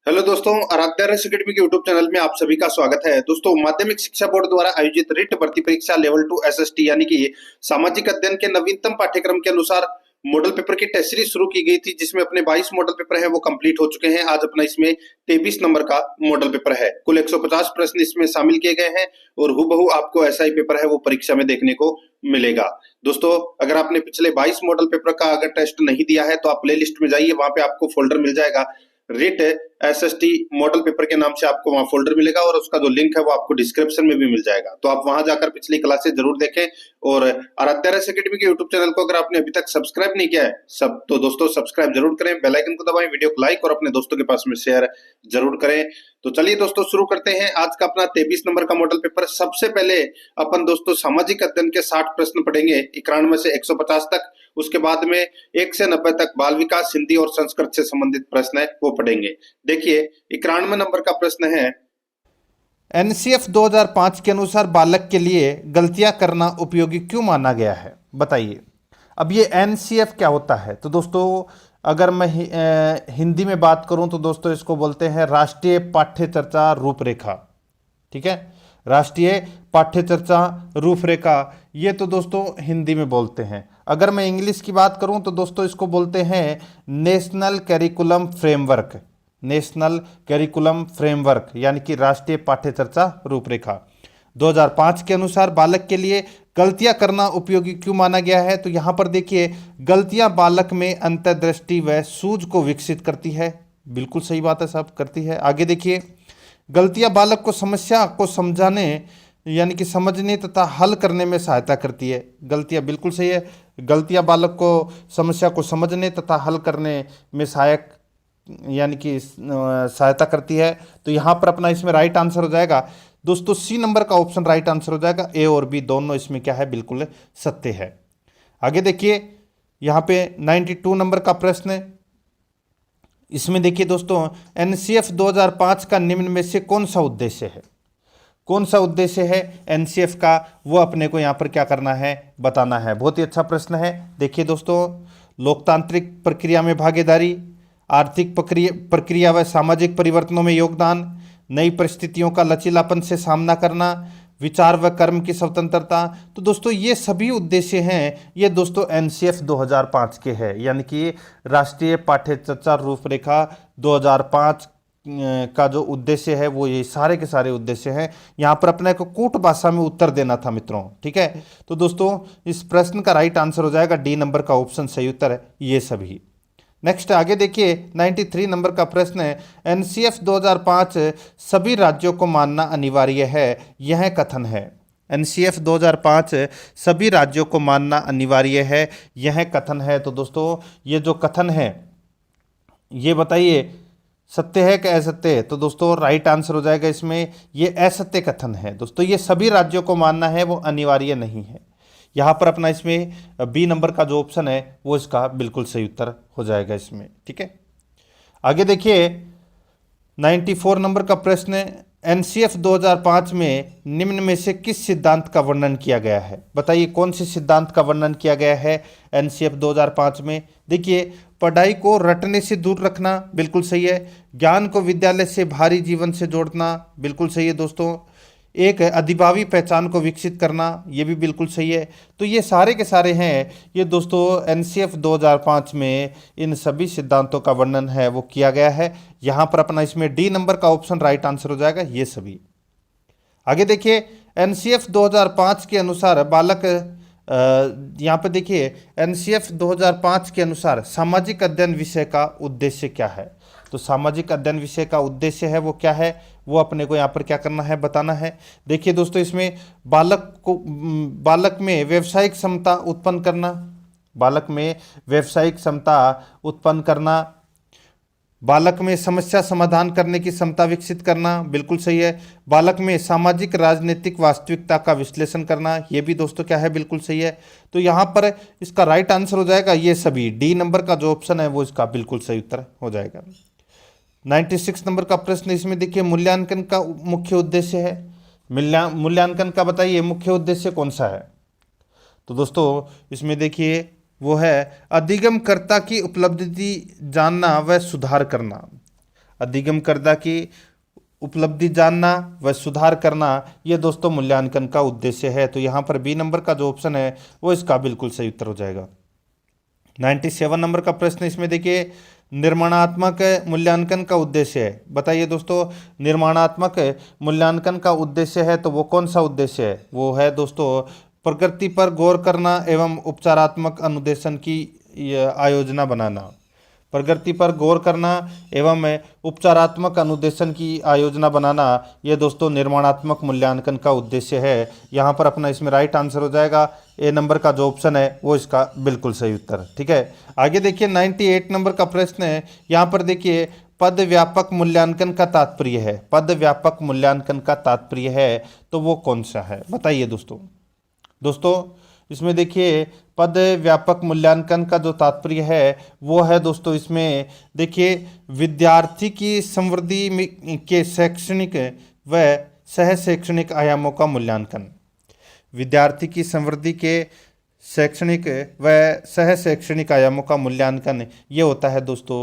Hello दोस्तों, आराध्या रस academy के यूट्यूब चैनल में आप सभी का स्वागत है। दोस्तों, माध्यमिक शिक्षा बोर्ड द्वारा आयोजित रिट भर्ती परीक्षा लेवल 2 एसएसटी यानी कि सामाजिक अध्ययन के नवीनतम पाठ्यक्रम के अनुसार मॉडल पेपर की टेस्ट सीरीज शुरू की गई थी, जिसमें अपने 22 मॉडल पेपर हैं वो कंप्लीट हो चुके हैं। आज अपना इसमें 23 नंबर का मॉडल पेपर है। कुल 150 प्रश्न इसमें शामिल किए गए हैं और हूबहू आपको ऐसा ही पेपर है वो परीक्षा में देखने को मिलेगा। दोस्तों, अगर आपने पिछले 22 मॉडल पेपर का अगर टेस्ट नहीं दिया है तो आप प्ले लिस्ट में जाइए, वहां पे आपको फोल्डर मिल जाएगा रिट एसएसटी मॉडल पेपर के नाम से। आपको वहां फोल्डर मिलेगा और उसका जो लिंक है वो आपको डिस्क्रिप्शन में भी मिल जाएगा, तो आप वहां जाकर पिछली क्लासेस जरूर देखें। और आराध्या रस अकेडमी के यूट्यूब चैनल को अगर आपने अभी तक सब्सक्राइब नहीं किया है सब तो दोस्तों सब्सक्राइब जरूर करें, बेल आइकन को दबाएं, वीडियो को लाइक और अपने दोस्तों के पास में शेयर जरूर करें। तो चलिए दोस्तों शुरू करते हैं आज का अपना 23 नंबर का मॉडल पेपर। सबसे पहले अपन दोस्तों सामाजिक अध्ययन के 60 प्रश्न पढ़ेंगे 91 से 150 तक। उसके बाद में 1 से 90 तक बाल विकास, हिंदी और संस्कृत से संबंधित प्रश्न है वो पढ़ेंगे। देखिए 91 नंबर का प्रश्न है, एनसीएफ 2005 के अनुसार बालक के लिए गलतियां करना उपयोगी क्यों माना गया है, बताइए। अब ये एनसीएफ क्या होता है? तो दोस्तों अगर मैं हिंदी में बात करूं तो दोस्तों इसको बोलते हैं राष्ट्रीय पाठ्य चर्चा रूपरेखा। ठीक है, राष्ट्रीय पाठ्य चर्चा रूपरेखा, ये तो दोस्तों हिंदी में बोलते हैं। अगर मैं इंग्लिश की बात करूं तो दोस्तों इसको बोलते हैं national curriculum framework. National curriculum framework यानी कि राष्ट्रीय पाठ्य चर्चा रूपरेखा 2005 के अनुसार बालक के लिए गलतियां करना उपयोगी क्यों माना गया है। तो यहां पर देखिए, गलतियां बालक में अंतर्दृष्टि व सूझ को विकसित करती है। बिल्कुल सही बात है साहब, करती है। आगे देखिए, गलतियां बालक को समस्या को समझाने यानी कि समझने तथा हल करने में सहायता करती है। गलतियां बिल्कुल सही है, गलतियां बालक को समस्या को समझने तथा हल करने में सहायक यानी कि सहायता करती है। तो यहाँ पर अपना इसमें राइट आंसर हो जाएगा दोस्तों सी नंबर का ऑप्शन राइट आंसर हो जाएगा। ए और बी दोनों इसमें क्या है, बिल्कुल सत्य है। आगे देखिए, यहाँ पे 92 नंबर का प्रश्न है। इसमें देखिए दोस्तों, एनसीएफ 2005 का निम्न में से कौन सा उद्देश्य है? कौन सा उद्देश्य है एनसीएफ का, वो अपने को यहाँ पर क्या करना है, बताना है। बहुत ही अच्छा प्रश्न है। देखिए दोस्तों, लोकतांत्रिक प्रक्रिया में भागीदारी, आर्थिक प्रक्रिया व सामाजिक परिवर्तनों में योगदान, नई परिस्थितियों का लचीलापन से सामना करना, विचार व कर्म की स्वतंत्रता। तो दोस्तों ये सभी उद्देश्य हैं, ये दोस्तों एनसीएफ 2005 के हैं, यानी कि राष्ट्रीय पाठ्य चर्चा रूपरेखा 2005 का जो उद्देश्य है वो ये सारे के सारे उद्देश्य हैं। यहाँ पर अपने को कूट भाषा में उत्तर देना था मित्रों। ठीक है, तो दोस्तों इस प्रश्न का राइट आंसर हो जाएगा डी नंबर का ऑप्शन सही उत्तर है ये सभी। नेक्स्ट आगे देखिए, 93 नंबर का प्रश्न है, एनसीएफ 2005 सभी राज्यों को मानना अनिवार्य है, यह कथन है। एनसीएफ 2005 सभी राज्यों को मानना अनिवार्य है, यह कथन है। तो दोस्तों ये जो कथन है ये बताइए सत्य है कि असत्य है? तो दोस्तों राइट आंसर हो जाएगा इसमें ये असत्य कथन है। दोस्तों ये सभी राज्यों को मानना है वो अनिवार्य नहीं है। यहाँ पर अपना इसमें बी नंबर का जो ऑप्शन है वो इसका बिल्कुल सही उत्तर हो जाएगा इसमें। ठीक है, आगे देखिए 94 नंबर का प्रश्न है, एनसीएफ 2005 में निम्न में से किस सिद्धांत का वर्णन किया गया है? बताइए कौन से सिद्धांत का वर्णन किया गया है एनसीएफ 2005 में। देखिए, पढ़ाई को रटने से दूर रखना, बिल्कुल सही है। ज्ञान को विद्यालय से बाहरी जीवन से जोड़ना, बिल्कुल सही है दोस्तों। एक है अधिभावी पहचान को विकसित करना, ये भी बिल्कुल सही है। तो ये सारे के सारे हैं, ये दोस्तों एनसीएफ 2005 में इन सभी सिद्धांतों का वर्णन है वो किया गया है। यहाँ पर अपना इसमें डी नंबर का ऑप्शन राइट आंसर हो जाएगा ये सभी। आगे देखिए, एनसीएफ 2005 के अनुसार बालक यहाँ पर देखिए एनसीएफ 2005 के अनुसार सामाजिक अध्ययन विषय का उद्देश्य क्या है? तो सामाजिक अध्ययन विषय का उद्देश्य है वो क्या है, वो अपने को यहाँ पर क्या करना है, बताना है। देखिए दोस्तों, इसमें बालक में व्यावसायिक क्षमता उत्पन्न करना, बालक में व्यावसायिक क्षमता उत्पन्न करना, बालक में समस्या समाधान करने की क्षमता विकसित करना, बिल्कुल सही है। बालक में सामाजिक राजनीतिक वास्तविकता का विश्लेषण करना, ये भी दोस्तों क्या है, बिल्कुल सही है। तो यहाँ पर इसका राइट आंसर हो जाएगा ये सभी। डी नंबर का जो ऑप्शन है वो इसका बिल्कुल सही उत्तर हो जाएगा। 96 नंबर का प्रश्न, इसमें देखिए मूल्यांकन का मुख्य उद्देश्य है। मूल्यांकन का बताइए मुख्य उद्देश्य कौन सा है? तो दोस्तों इसमें देखिए वो है अधिगमकर्ता की उपलब्धि जानना व सुधार करना। अधिगम करदा की उपलब्धि जानना व सुधार करना, ये दोस्तों मूल्यांकन का उद्देश्य है। तो यहाँ पर बी नंबर का जो ऑप्शन है वो इसका बिल्कुल सही उत्तर हो जाएगा। 97 नंबर का प्रश्न इसमें देखिए, निर्माणात्मक मूल्यांकन का उद्देश्य है। बताइए दोस्तों, निर्माणात्मक मूल्यांकन का उद्देश्य है तो वो कौन सा उद्देश्य है? वो है दोस्तों प्रकृति पर गौर करना एवं उपचारात्मक अनुदेशन की आयोजना बनाना। प्रगति पर गौर करना एवं उपचारात्मक अनुदेशन की आयोजना बनाना, ये दोस्तों निर्माणात्मक मूल्यांकन का उद्देश्य है। यहाँ पर अपना इसमें राइट आंसर हो जाएगा ए नंबर का जो ऑप्शन है वो इसका बिल्कुल सही उत्तर। ठीक है, आगे देखिए 98 नंबर का प्रश्न है। यहाँ पर देखिए पद व्यापक मूल्यांकन का तात्पर्य है। पद व्यापक मूल्यांकन का तात्पर्य है तो वो कौन सा है? बताइए दोस्तों इसमें देखिए पद व्यापक मूल्यांकन का जो तात्पर्य है वो है दोस्तों, इसमें देखिए विद्यार्थी की समृद्धि के शैक्षणिक व सह शैक्षणिक आयामों का मूल्यांकन। विद्यार्थी की समृद्धि के शैक्षणिक व सह शैक्षणिक आयामों का मूल्यांकन, ये होता है दोस्तों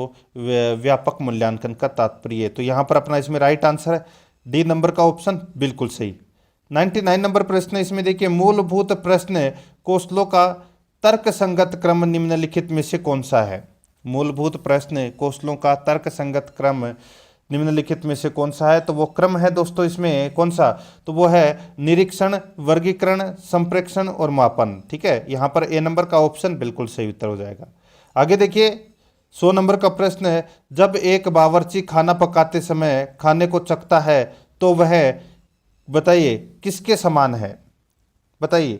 व्यापक मूल्यांकन का तात्पर्य। तो यहाँ पर अपना इसमें राइट आंसर है डी नंबर का ऑप्शन बिल्कुल सही। 99 नंबर प्रश्न इसमें देखिए, मूलभूत प्रश्न कौशलों का तर्क संगत क्रम निम्नलिखित में से कौन सा है? मूलभूत प्रश्न कौशलों का तर्क संगत क्रम निम्नलिखित में से कौन सा है? तो वो क्रम है दोस्तों इसमें कौन सा? तो वो है निरीक्षण, वर्गीकरण, संप्रेक्षण और मापन। ठीक है, यहाँ पर ए नंबर का ऑप्शन बिल्कुल सही उत्तर हो जाएगा। आगे देखिए 100 नंबर का प्रश्न है, जब एक बावर्ची खाना पकाते समय खाने को चखता है तो वह बताइए किसके समान है? बताइए।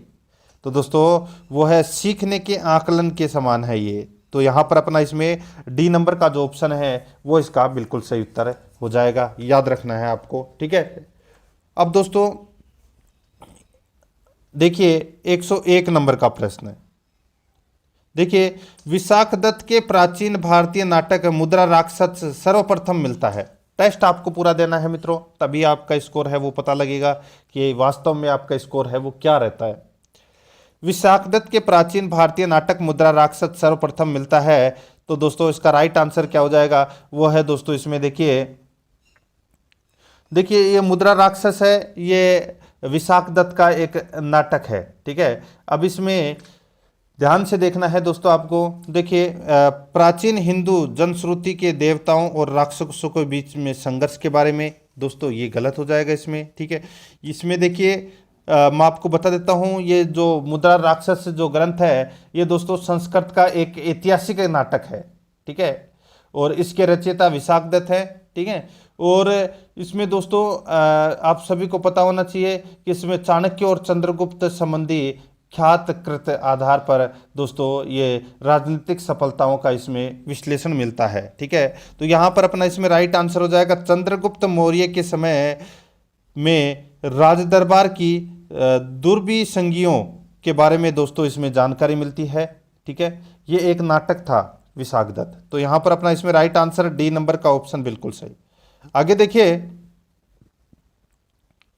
तो दोस्तों वो है सीखने के आकलन के समान है ये। तो यहाँ पर अपना इसमें डी नंबर का जो ऑप्शन है वो इसका बिल्कुल सही उत्तर हो जाएगा, याद रखना है आपको। ठीक है, अब दोस्तों देखिए 101 नंबर का प्रश्न है। देखिए विशाख दत्त के प्राचीन भारतीय नाटक मुद्रा राक्षस सर्वप्रथम मिलता है। टेस्ट आपको पूरा देना है मित्रों, तभी आपका स्कोर है वो पता लगेगा कि वास्तव में आपका स्कोर है वो क्या रहता है। विशाख दत्त के प्राचीन भारतीय नाटक मुद्रा राक्षस सर्वप्रथम मिलता है तो दोस्तों इसका राइट आंसर क्या हो जाएगा? वो है दोस्तों इसमें देखिए ये मुद्रा राक्षस है, ये विशाख दत्त का एक नाटक है। ठीक है, अब इसमें ध्यान से देखना है दोस्तों आपको। देखिए प्राचीन हिंदू जनश्रुति के देवताओं और राक्षसों के बीच में संघर्ष के बारे में, दोस्तों ये गलत हो जाएगा इसमें। ठीक है, इसमें देखिए मैं आपको बता देता हूँ, ये जो मुद्रा राक्षस जो ग्रंथ है ये दोस्तों संस्कृत का एक ऐतिहासिक नाटक है। ठीक है, और इसके रचयिता विशाख दत्त है। ठीक है, और इसमें दोस्तों आप सभी को पता होना चाहिए कि इसमें चाणक्य और चंद्रगुप्त संबंधी ख्यात कृत आधार पर दोस्तों ये राजनीतिक सफलताओं का इसमें विश्लेषण मिलता है। ठीक है, तो यहाँ पर अपना इसमें राइट आंसर हो जाएगा चंद्रगुप्त मौर्य के समय में राजदरबार की दुर्विसंगियों के बारे में दोस्तों इसमें जानकारी मिलती है। ठीक है, ये एक नाटक था विशाख दत्त। तो यहाँ पर अपना इसमें राइट आंसर डी नंबर का ऑप्शन बिल्कुल सही। आगे देखिए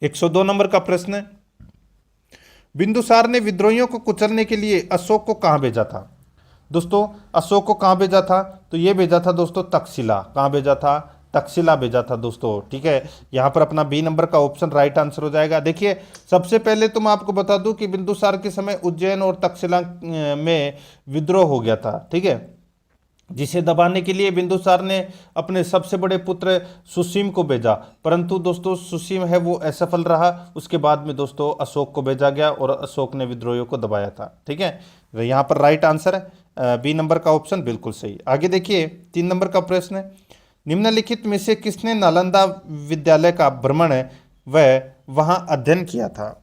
102 नंबर का प्रश्न है, बिंदुसार ने विद्रोहियों को कुचलने के लिए अशोक को कहाँ भेजा था? दोस्तों अशोक को कहाँ भेजा था? तो ये भेजा था दोस्तों तक्षशिला। कहाँ भेजा था? तक्षशिला भेजा था दोस्तों। ठीक है, यहाँ पर अपना बी नंबर का ऑप्शन राइट आंसर हो जाएगा। देखिए सबसे पहले तो मैं आपको बता दूं कि बिंदुसार के समय उज्जैन और तक्षशिला में विद्रोह हो गया था। ठीक है, जिसे दबाने के लिए बिंदुसार ने अपने सबसे बड़े पुत्र सुसीम को भेजा, परंतु दोस्तों सुसीम है वो असफल रहा। उसके बाद में दोस्तों अशोक को भेजा गया और अशोक ने विद्रोहियों को दबाया था। ठीक है, यहाँ पर राइट आंसर है बी नंबर का ऑप्शन बिल्कुल सही। आगे देखिए 3 नंबर का प्रश्न है, निम्नलिखित में से किसने नालंदा विद्यालय का भ्रमण व वहाँ अध्ययन किया था?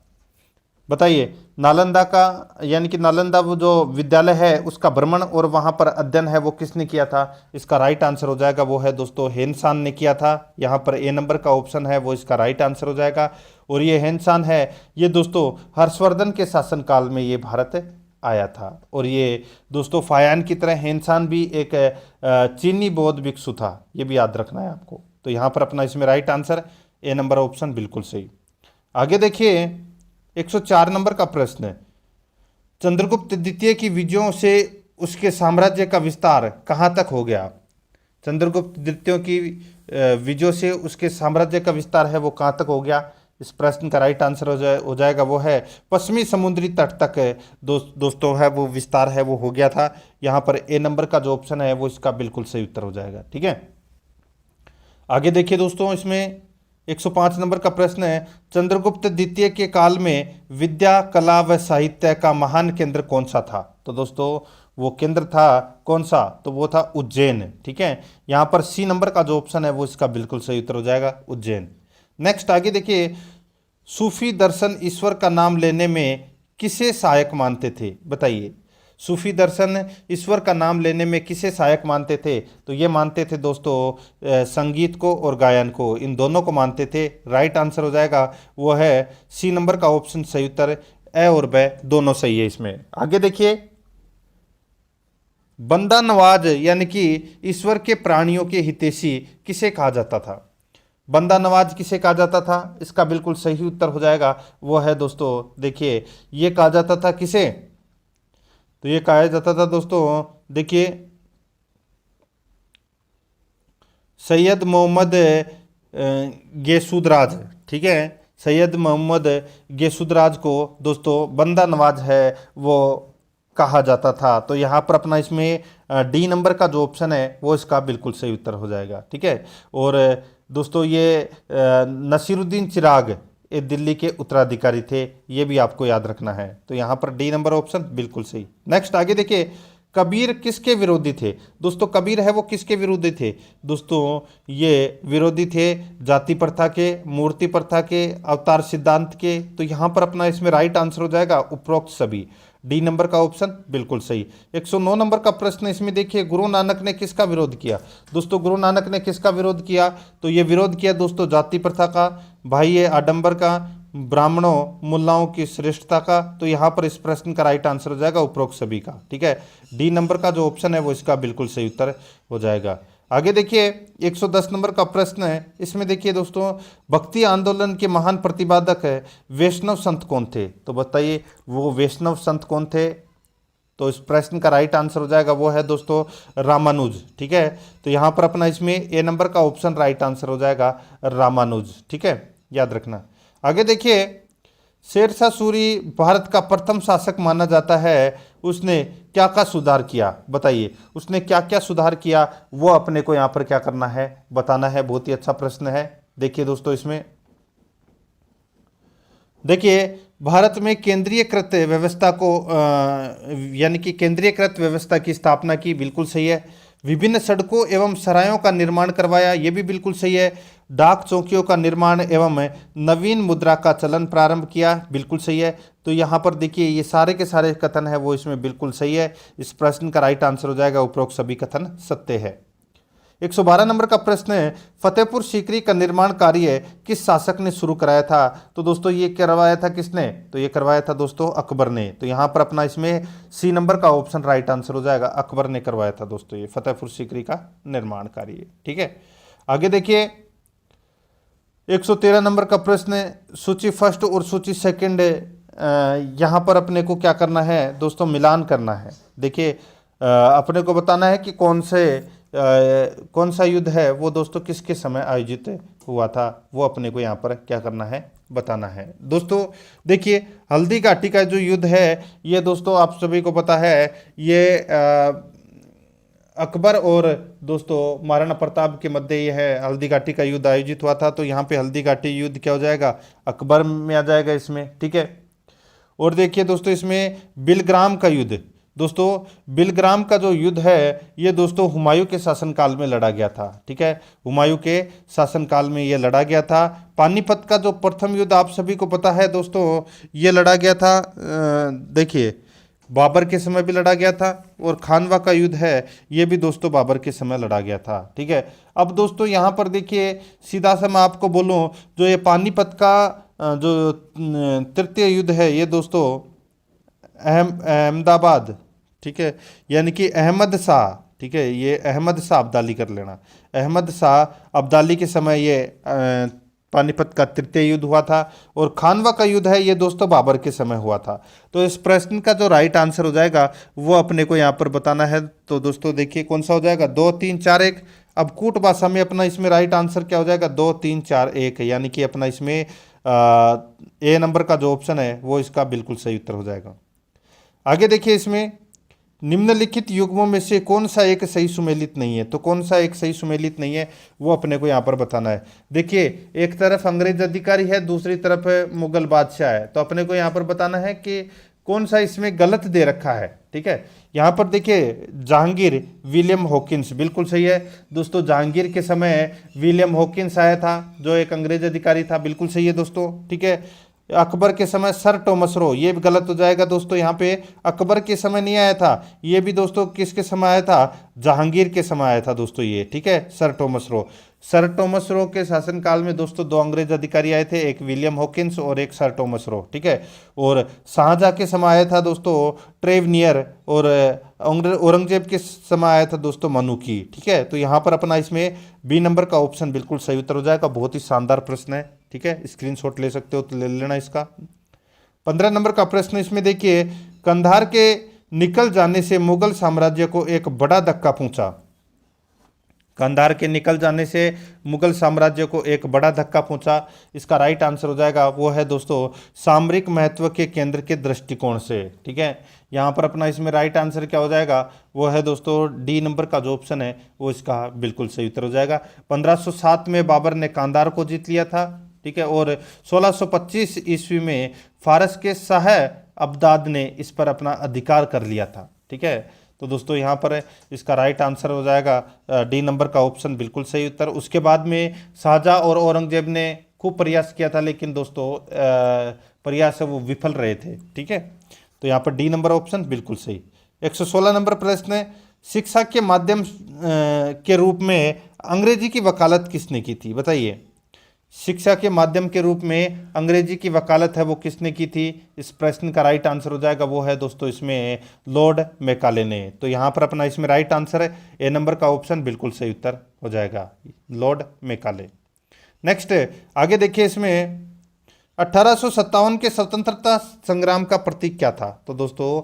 बताइए, नालंदा का यानी कि नालंदा वो जो विद्यालय है उसका भ्रमण और वहाँ पर अध्ययन है वो किसने किया था? इसका राइट आंसर हो जाएगा वो है दोस्तों हेनसान ने किया था। यहाँ पर ए नंबर का ऑप्शन है वो इसका राइट आंसर हो जाएगा। और ये हेनसान है ये दोस्तों हर्षवर्धन के शासनकाल में ये भारत आया था। और ये दोस्तों फायान की तरह हेनसान भी एक चीनी बौद्ध भिक्षु था, ये भी याद रखना है आपको। तो यहाँ पर अपना इसमें right answer A number option बिल्कुल सही। आगे देखिए 104 नंबर का प्रश्न है, चंद्रगुप्त द्वितीय की विजयों से उसके साम्राज्य का विस्तार कहाँ तक हो गया? चंद्रगुप्त द्वितीय की विजयों से उसके साम्राज्य का विस्तार है वो कहाँ तक हो गया। इस प्रश्न का राइट आंसर हो जाएगा वो है पश्चिमी समुद्री तट तक दोस्तों है वो विस्तार है वो हो गया था। यहाँ पर ए नंबर का जो ऑप्शन है वो इसका बिल्कुल सही उत्तर हो जाएगा। ठीक है, आगे देखिए दोस्तों, इसमें 105 नंबर का प्रश्न है, चंद्रगुप्त द्वितीय के काल में विद्या कला व साहित्य का महान केंद्र कौन सा था। तो दोस्तों वो केंद्र था कौन सा, तो वो था उज्जैन। ठीक है, यहाँ पर सी नंबर का जो ऑप्शन है वो इसका बिल्कुल सही उत्तर हो जाएगा, उज्जैन। नेक्स्ट आगे देखिए, सूफी दर्शन ईश्वर का नाम लेने में किसे सहायक मानते थे, बताइए। सूफी दर्शन ईश्वर का नाम लेने में किसे सहायक मानते थे, तो ये मानते थे दोस्तों संगीत को और गायन को, इन दोनों को मानते थे। राइट आंसर हो जाएगा वो है सी नंबर का ऑप्शन सही उत्तर, ए और ब दोनों सही है इसमें। आगे देखिए, बंदा नवाज यानी कि ईश्वर के प्राणियों के हितैषी किसे कहा जाता था। बंदा नवाज किसे कहा जाता था, इसका बिल्कुल सही उत्तर हो जाएगा वो है दोस्तों, देखिए ये कहा जाता था किसे, तो ये कहा जाता था दोस्तों, देखिए सैयद मोहम्मद गेसुदराज। ठीक है, सैयद मोहम्मद गेसुदराज को दोस्तों बंदा नवाज है वो कहा जाता था। तो यहाँ पर अपना इसमें डी नंबर का जो ऑप्शन है वो इसका बिल्कुल सही उत्तर हो जाएगा। ठीक है, और दोस्तों ये नसीरुद्दीन चिराग ये दिल्ली के उत्तराधिकारी थे, ये भी आपको याद रखना है। तो यहाँ पर डी नंबर ऑप्शन बिल्कुल सही। नेक्स्ट आगे देखिए, कबीर किसके विरोधी थे। दोस्तों कबीर है वो किसके विरोधी थे, दोस्तों ये विरोधी थे जाति प्रथा के, मूर्ति प्रथा के, अवतार सिद्धांत के। तो यहाँ पर अपना इसमें राइट आंसर हो जाएगा उपरोक्त सभी, डी नंबर का ऑप्शन बिल्कुल सही। 109 नंबर का प्रश्न इसमें देखिए, गुरु नानक ने किसका विरोध किया। दोस्तों गुरु नानक ने किसका विरोध किया, तो ये विरोध किया दोस्तों जाति प्रथा का, बाह्य आडंबर का, ब्राह्मणों मुल्लाओं की श्रेष्ठता का। तो यहाँ पर इस प्रश्न का राइट आंसर हो जाएगा उपरोक्त सभी का। ठीक है, डी नंबर का जो ऑप्शन है वो इसका बिल्कुल सही उत्तर हो जाएगा। आगे देखिए 110 नंबर का प्रश्न है, इसमें देखिए दोस्तों, भक्ति आंदोलन के महान प्रतिपादक है वैष्णव संत कौन थे। तो बताइए वो वैष्णव संत कौन थे, तो इस प्रश्न का राइट आंसर हो जाएगा वो है दोस्तों रामानुज। ठीक है, तो यहाँ पर अपना इसमें ए नंबर का ऑप्शन राइट आंसर हो जाएगा रामानुज। ठीक है, याद रखना। आगे देखिए, शेरशाह सूरी भारत का प्रथम शासक माना जाता है, उसने क्या क्या सुधार किया, बताइए उसने क्या क्या सुधार किया, वो अपने को यहाँ पर क्या करना है बताना है। बहुत ही अच्छा प्रश्न है। देखिए दोस्तों, इसमें देखिए भारत में केंद्रीयकृत व्यवस्था को यानी कि केंद्रीयकृत व्यवस्था की स्थापना की, बिल्कुल सही है। विभिन्न सड़कों एवं सरायों का निर्माण करवाया, ये भी बिल्कुल सही है। डाक चौकियों का निर्माण एवं नवीन मुद्रा का चलन प्रारंभ किया, बिल्कुल सही है। तो यहाँ पर देखिए ये सारे के सारे कथन है वो इसमें बिल्कुल सही है। इस प्रश्न का राइट आंसर हो जाएगा उपरोक्त सभी कथन सत्य है। 112 नंबर का प्रश्न है, फतेहपुर सीकरी का निर्माण कार्य किस शासक ने शुरू कराया था। तो दोस्तों ये करवाया था किसने, तो ये करवाया था दोस्तों अकबर ने। तो यहाँ पर अपना इसमें सी नंबर का ऑप्शन राइट आंसर हो जाएगा, अकबर ने करवाया था दोस्तों ये फतेहपुर सीकरी का निर्माण कार्य। ठीक है, आगे देखिए 113 नंबर का प्रश्न है, सूची फर्स्ट और सूची सेकंड यहाँ पर अपने को क्या करना है दोस्तों, मिलान करना है। देखिए अपने को बताना है कि कौन सा युद्ध है वो दोस्तों किसके समय आयोजित हुआ था, वो अपने को यहाँ पर क्या करना है बताना है। दोस्तों देखिए हल्दी घाटी का जो युद्ध है ये दोस्तों आप सभी को पता है, ये अकबर और दोस्तों महाराणा प्रताप के मध्य ये है हल्दी घाटी का युद्ध आयोजित हुआ था। तो यहाँ पे हल्दी घाटी युद्ध क्या हो जाएगा, अकबर में आ जाएगा इसमें। ठीक है, और देखिए दोस्तों इसमें बिलग्राम का युद्ध, दोस्तों बिलग्राम का जो युद्ध है ये दोस्तों हुमायूं के शासनकाल में लड़ा गया था। ठीक है, हुमायूं के शासनकाल में ये लड़ा गया था। पानीपत का जो प्रथम युद्ध आप सभी को पता है दोस्तों, ये लड़ा गया था देखिए बाबर के समय भी लड़ा गया था, और खानवा का युद्ध है ये भी दोस्तों बाबर के समय लड़ा गया था। ठीक है, अब दोस्तों यहाँ पर देखिए सीधा सा मैं आपको बोलूँ, जो ये पानीपत का जो तृतीय युद्ध है ये दोस्तों अहमदाबाद, ठीक है, यानी कि अहमद शाह, ठीक है, ये अहमद शाह अब्दाली कर लेना, अहमद शाह अब्दाली के समय ये पानीपत का तृतीय युद्ध हुआ था। और खानवा का युद्ध है ये दोस्तों बाबर के समय हुआ था। तो इस प्रश्न का जो राइट आंसर हो जाएगा वो अपने को यहाँ पर बताना है। तो दोस्तों देखिए कौन सा हो जाएगा, 2 3 4 1, अब कूट भाषा में अपना इसमें राइट आंसर क्या हो जाएगा, 2 3 4 1, यानी कि अपना इसमें ए नंबर का जो ऑप्शन है वो इसका बिल्कुल सही उत्तर हो जाएगा। आगे देखिए, इसमें निम्नलिखित युग्मों में से कौन सा एक सही सुमेलित नहीं है। तो कौन सा एक सही सुमेलित नहीं है वो अपने को यहाँ पर बताना है। देखिए, एक तरफ अंग्रेज अधिकारी है, दूसरी तरफ मुगल बादशाह है, तो अपने को यहाँ पर बताना है कि कौन सा इसमें गलत दे रखा है। ठीक है, यहाँ पर देखिए जहांगीर विलियम हॉकिंस बिल्कुल सही है दोस्तों। जहांगीर के समय विलियम हॉकिंस आया था जो एक अंग्रेज अधिकारी था, बिल्कुल सही है दोस्तों। ठीक है, अकबर के समय सर टॉमस रो, ये भी गलत हो जाएगा दोस्तों। यहाँ पे अकबर के समय नहीं आया था, ये भी दोस्तों किसके समय आया था, जहांगीर के समय आया था दोस्तों ये। ठीक है, sir Thomas Roe. Sir Thomas Roe के शासनकाल में दोस्तों 2 अंग्रेज अधिकारी आए थे, एक विलियम हॉकिंस और एक सर टॉमस रो। ठीक है, और शाहजहाँ के समय आया था दोस्तों ट्रेवनियर, और औरंगजेब के समय आया था दोस्तों मनुकी। ठीक है, तो यहाँ पर अपना इसमें बी नंबर का ऑप्शन बिल्कुल सही उत्तर हो जाएगा। बहुत ही शानदार प्रश्न है। ठीक है, स्क्रीनशॉट ले सकते हो तो ले लेना इसका। 15 नंबर का प्रश्न इसमें देखिए, कंधार के निकल जाने से मुगल साम्राज्य को एक बड़ा धक्का पहुंचा। कंधार के निकल जाने से मुगल साम्राज्य को एक बड़ा धक्का पहुंचा, इसका राइट आंसर हो जाएगा वो है दोस्तों सामरिक महत्व के केंद्र के दृष्टिकोण से। ठीक है, यहाँ पर अपना इसमें राइट आंसर क्या हो जाएगा, वो है दोस्तों डी नंबर का जो ऑप्शन है वो इसका बिल्कुल सही उत्तर हो जाएगा। 1507 में बाबर ने कांधार को जीत लिया था। ठीक है, और 1625 ईस्वी में फारस के शाह अब्दाद ने इस पर अपना अधिकार कर लिया था। ठीक है, तो दोस्तों यहाँ पर इसका राइट आंसर हो जाएगा डी नंबर का ऑप्शन बिल्कुल सही उत्तर। उसके बाद में शाहजहाँ और औरंगजेब ने खूब प्रयास किया था, लेकिन दोस्तों प्रयास वो विफल रहे थे। ठीक है, तो यहाँ पर डी नंबर ऑप्शन बिल्कुल सही। 116 नंबर प्रश्न है, शिक्षा के माध्यम के रूप में अंग्रेजी की वकालत किसने की थी, बताइए। शिक्षा के माध्यम के रूप में अंग्रेजी की वकालत है वो किसने की थी, इस प्रश्न का राइट आंसर हो जाएगा वो है दोस्तों इसमें लॉर्ड मैकाले ने। तो यहाँ पर अपना इसमें राइट आंसर है ए नंबर का ऑप्शन बिल्कुल सही उत्तर हो जाएगा, लॉर्ड मैकाले। नेक्स्ट आगे देखिए, इसमें 1857 के स्वतंत्रता संग्राम का प्रतीक क्या था। तो दोस्तों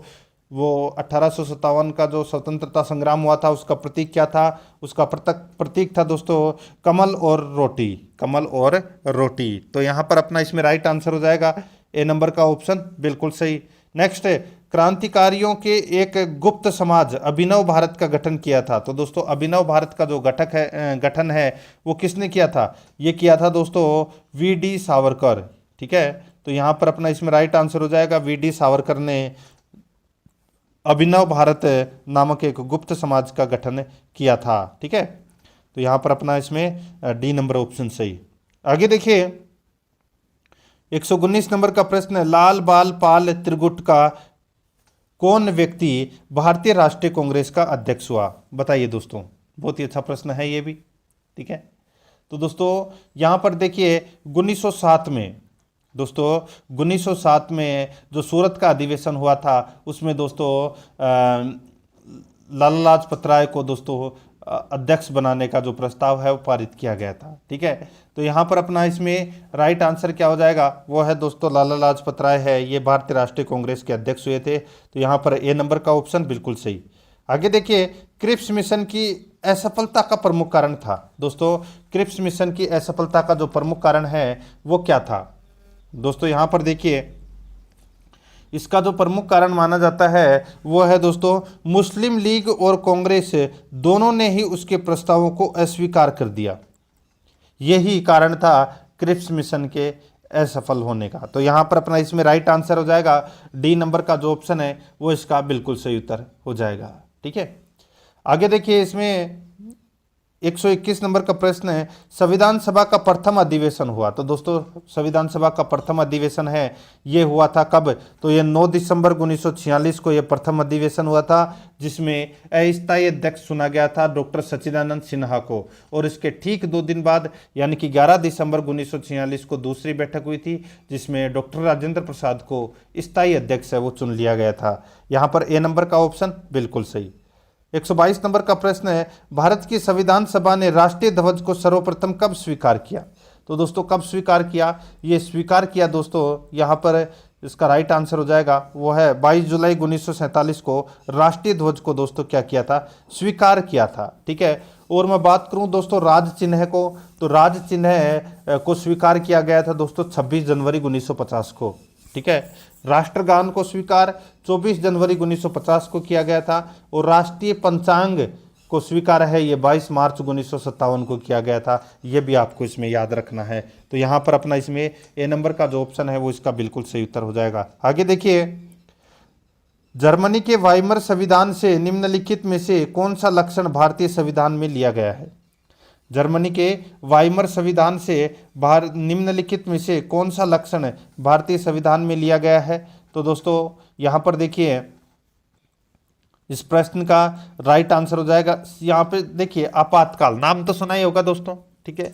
वो 1857 का जो स्वतंत्रता संग्राम हुआ था उसका प्रतीक क्या था, उसका प्रतीक था दोस्तों कमल और रोटी, कमल और रोटी। तो यहाँ पर अपना इसमें राइट आंसर हो जाएगा ए नंबर का ऑप्शन बिल्कुल सही। नेक्स्ट क्रांतिकारियों के एक गुप्त समाज अभिनव भारत का गठन किया था। तो दोस्तों अभिनव भारत का जो गठन है वो किसने किया था, ये किया था दोस्तों वी.डी. सावरकर। ठीक है, तो यहाँ पर अपना इसमें राइट आंसर हो जाएगा वी.डी. सावरकर ने अभिनव भारत नामक एक गुप्त समाज का गठन किया था। ठीक है, तो यहाँ पर अपना इसमें डी नंबर ऑप्शन सही। आगे देखिए 119 नंबर का प्रश्न है, लाल बाल पाल त्रिगुट का कौन व्यक्ति भारतीय राष्ट्रीय कांग्रेस का अध्यक्ष हुआ, बताइए दोस्तों। बहुत ही अच्छा प्रश्न है ये भी। ठीक है, तो दोस्तों यहाँ पर देखिए 1907 में दोस्तों 1907 में जो सूरत का अधिवेशन हुआ था उसमें दोस्तों लाला लाजपत राय को दोस्तों अध्यक्ष बनाने का जो प्रस्ताव है वो पारित किया गया था। ठीक है, तो यहाँ पर अपना इसमें राइट आंसर क्या हो जाएगा, वो है दोस्तों लाला लाजपत राय है, ये भारतीय राष्ट्रीय कांग्रेस के अध्यक्ष हुए थे। तो यहाँ पर ए नंबर का ऑप्शन बिल्कुल सही। आगे देखिए क्रिप्स मिशन की असफलता का प्रमुख कारण था। दोस्तों क्रिप्स मिशन की असफलता का जो प्रमुख कारण है वो क्या था, दोस्तों यहाँ पर देखिए इसका जो प्रमुख कारण माना जाता है वो है दोस्तों मुस्लिम लीग और कांग्रेस दोनों ने ही उसके प्रस्तावों को अस्वीकार कर दिया। यही कारण था क्रिप्स मिशन के असफल होने का। तो यहाँ पर अपना इसमें राइट आंसर हो जाएगा डी नंबर का जो ऑप्शन है वो इसका बिल्कुल सही उत्तर हो जाएगा। ठीक है, आगे देखिए इसमें 121 नंबर का प्रश्न है, संविधान सभा का प्रथम अधिवेशन हुआ। तो दोस्तों संविधान सभा का प्रथम अधिवेशन है ये हुआ था कब, तो ये 9 दिसंबर 1946 को ये प्रथम अधिवेशन हुआ था, जिसमें अस्थायी अध्यक्ष चुना गया था डॉक्टर सच्चिदानंद सिन्हा को। और इसके ठीक 2 दिन बाद यानी कि 11 दिसंबर 1946 को दूसरी बैठक हुई थी जिसमें डॉक्टर राजेंद्र प्रसाद को स्थायी अध्यक्ष है वो चुन लिया गया था। यहाँ पर ए नंबर का ऑप्शन बिल्कुल सही। 122 नंबर का प्रश्न है, भारत की संविधान सभा ने राष्ट्रीय ध्वज को सर्वप्रथम कब स्वीकार किया। तो दोस्तों कब स्वीकार किया, ये स्वीकार किया दोस्तों यहाँ पर इसका राइट आंसर हो जाएगा वो है 22 जुलाई 1947 को राष्ट्रीय ध्वज को दोस्तों क्या किया था, स्वीकार किया था। ठीक है, और मैं बात करूं दोस्तों राज चिन्ह को, तो राज चिन्ह को स्वीकार किया गया था दोस्तों 26 जनवरी 1950 को। ठीक है, राष्ट्रगान को स्वीकार 24 जनवरी 1950 को किया गया था, और राष्ट्रीय पंचांग को स्वीकार है ये 22 मार्च 1957 को किया गया था। ये भी आपको इसमें याद रखना है। तो यहाँ पर अपना इसमें ए नंबर का जो ऑप्शन है वो इसका बिल्कुल सही उत्तर हो जाएगा। आगे देखिए, जर्मनी के वाइमर संविधान से निम्नलिखित में से कौन सा लक्षण भारतीय संविधान में लिया गया है? जर्मनी के वाइमर संविधान से निम्नलिखित में से कौन सा लक्षण भारतीय संविधान में लिया गया है? तो दोस्तों यहाँ पर देखिए, इस प्रश्न का राइट आंसर हो जाएगा, यहाँ पे देखिए आपातकाल, नाम तो सुना ही होगा दोस्तों। ठीक है,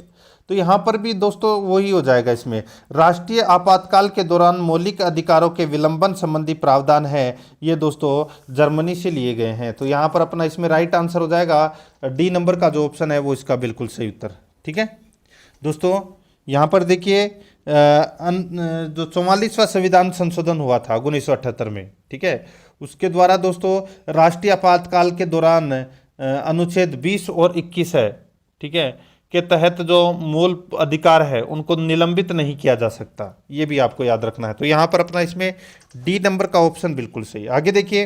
तो यहाँ पर भी दोस्तों वही हो जाएगा। इसमें राष्ट्रीय आपातकाल के दौरान मौलिक अधिकारों के विलंबन संबंधी प्रावधान है, ये दोस्तों जर्मनी से लिए गए हैं। तो यहाँ पर अपना इसमें राइट आंसर हो जाएगा डी नंबर का जो ऑप्शन है वो इसका बिल्कुल सही उत्तर। ठीक है दोस्तों, यहाँ पर देखिए जो 44वां संविधान संशोधन हुआ था 1978 में, ठीक है, उसके द्वारा दोस्तों राष्ट्रीय आपातकाल के दौरान अनुच्छेद 20 और 21 है, ठीक है, के तहत जो मूल अधिकार है उनको निलंबित नहीं किया जा सकता। ये भी आपको याद रखना है। तो यहाँ पर अपना इसमें डी नंबर का ऑप्शन बिल्कुल सही। आगे देखिए,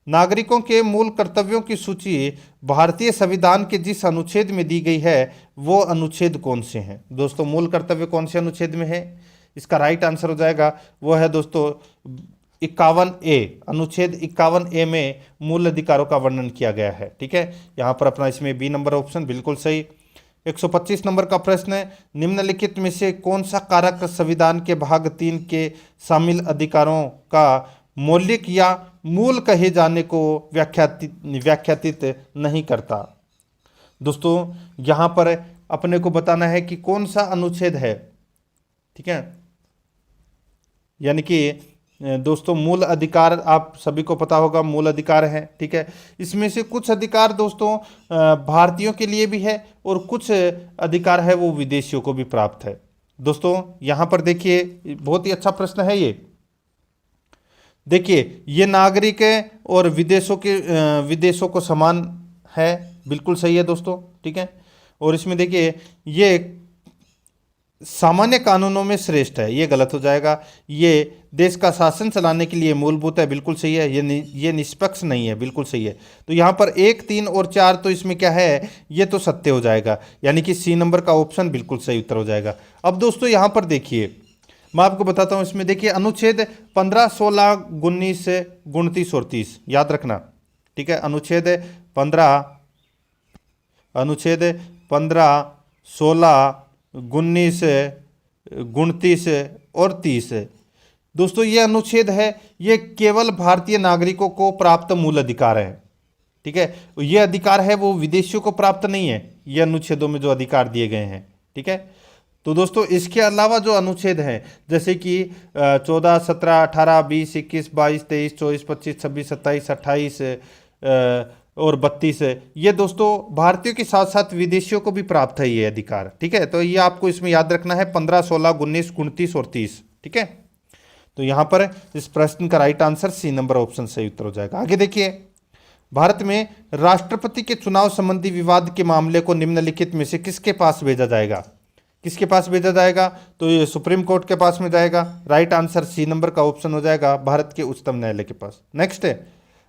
नागरिकों के मूल कर्तव्यों की सूची भारतीय संविधान के जिस अनुच्छेद में दी गई है वो अनुच्छेद कौन से हैं? दोस्तों मूल कर्तव्य कौन से अनुच्छेद में है? इसका राइट आंसर हो जाएगा वो है दोस्तों 51A, अनुच्छेद 51A में मूल अधिकारों का वर्णन किया गया है। ठीक है, यहाँ पर अपना इसमें बी नंबर ऑप्शन बिल्कुल सही। 125 नंबर का प्रश्न है, निम्नलिखित में से कौन सा कारक संविधान के भाग 3 के शामिल अधिकारों का मौलिक या मूल कहे जाने को व्याख्यातित नहीं करता? दोस्तों यहाँ पर अपने को बताना है कि कौन सा अनुच्छेद है। ठीक है, यानी कि दोस्तों मूल अधिकार आप सभी को पता होगा मूल अधिकार है। ठीक है, इसमें से कुछ अधिकार दोस्तों भारतीयों के लिए भी है और कुछ अधिकार है वो विदेशियों को भी प्राप्त है। दोस्तों यहाँ पर देखिए, बहुत ही अच्छा प्रश्न है ये। देखिए, ये नागरिक और विदेशों को समान है, बिल्कुल सही है दोस्तों। ठीक है, और इसमें देखिए ये सामान्य कानूनों में श्रेष्ठ है, ये गलत हो जाएगा। ये देश का शासन चलाने के लिए मूलभूत है, बिल्कुल सही है। ये निष्पक्ष नहीं है, बिल्कुल सही है। तो यहाँ पर 1, 3 और 4 तो इसमें क्या है, ये तो सत्य हो जाएगा, यानी कि सी नंबर का ऑप्शन बिल्कुल सही उत्तर हो जाएगा। अब दोस्तों यहाँ पर देखिए, मैं आपको बताता हूँ, इसमें देखिए अनुच्छेद 15, 16, 19, 29 और 30 याद रखना। ठीक है, अनुच्छेद 15, 16, 19, 29 और 30 दोस्तों ये अनुच्छेद है, ये केवल भारतीय नागरिकों को प्राप्त मूल अधिकार है। ठीक है, ये अधिकार है वो विदेशियों को प्राप्त नहीं है, ये अनुच्छेदों में जो अधिकार दिए गए हैं। ठीक है, तो दोस्तों इसके अलावा जो अनुच्छेद हैं जैसे कि 14, 17, 18, 20, 21, 22, 23, 24, 25, 26, 27, 28 और 32 ये दोस्तों भारतीयों के साथ साथ विदेशियों को भी प्राप्त है ये अधिकार। ठीक है, तो ये आपको इसमें याद रखना है 15, 16, 19, 29 और 30। ठीक है, तो यहाँ पर इस प्रश्न का right answer C number option सही उत्तर हो जाएगा। आगे देखिए, भारत में राष्ट्रपति के चुनाव संबंधी विवाद के मामले को निम्नलिखित में से किसके पास भेजा जाएगा? किसके पास भेजा जाएगा? तो ये सुप्रीम कोर्ट के पास में जाएगा। राइट आंसर सी नंबर का ऑप्शन हो जाएगा, भारत के उच्चतम न्यायालय के पास। नेक्स्ट है,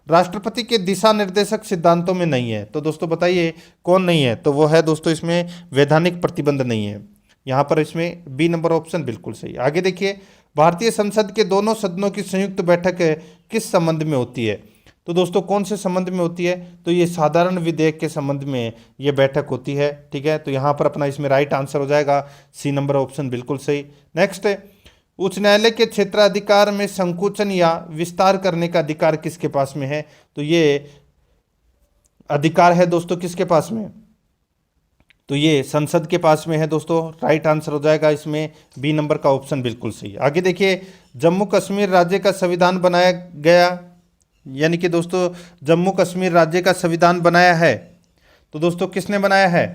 राष्ट्रपति के दिशा निर्देशक सिद्धांतों में नहीं है, तो दोस्तों बताइए कौन नहीं है? तो वो है दोस्तों इसमें वैधानिक प्रतिबंध नहीं है। यहाँ पर इसमें बी नंबर ऑप्शन बिल्कुल सही। आगे देखिए, भारतीय संसद के दोनों सदनों की संयुक्त बैठक किस संबंध में होती है? तो दोस्तों कौन से संबंध में होती है? तो ये साधारण विधेयक के संबंध में ये बैठक होती है। ठीक है, तो यहाँ पर अपना इसमें राइट आंसर हो जाएगा सी नंबर ऑप्शन बिल्कुल सही। नेक्स्ट है, उच्च न्यायालय के क्षेत्राधिकार में संकुचन या विस्तार करने का अधिकार किसके पास में है? तो ये अधिकार है दोस्तों किसके पास में? तो ये संसद के पास में है दोस्तों। राइट आंसर हो जाएगा इसमें बी नंबर का ऑप्शन बिल्कुल सही। आगे देखिए, जम्मू कश्मीर राज्य का संविधान बनाया गया, यानी कि दोस्तों जम्मू कश्मीर राज्य का संविधान बनाया है, तो दोस्तों किसने बनाया है?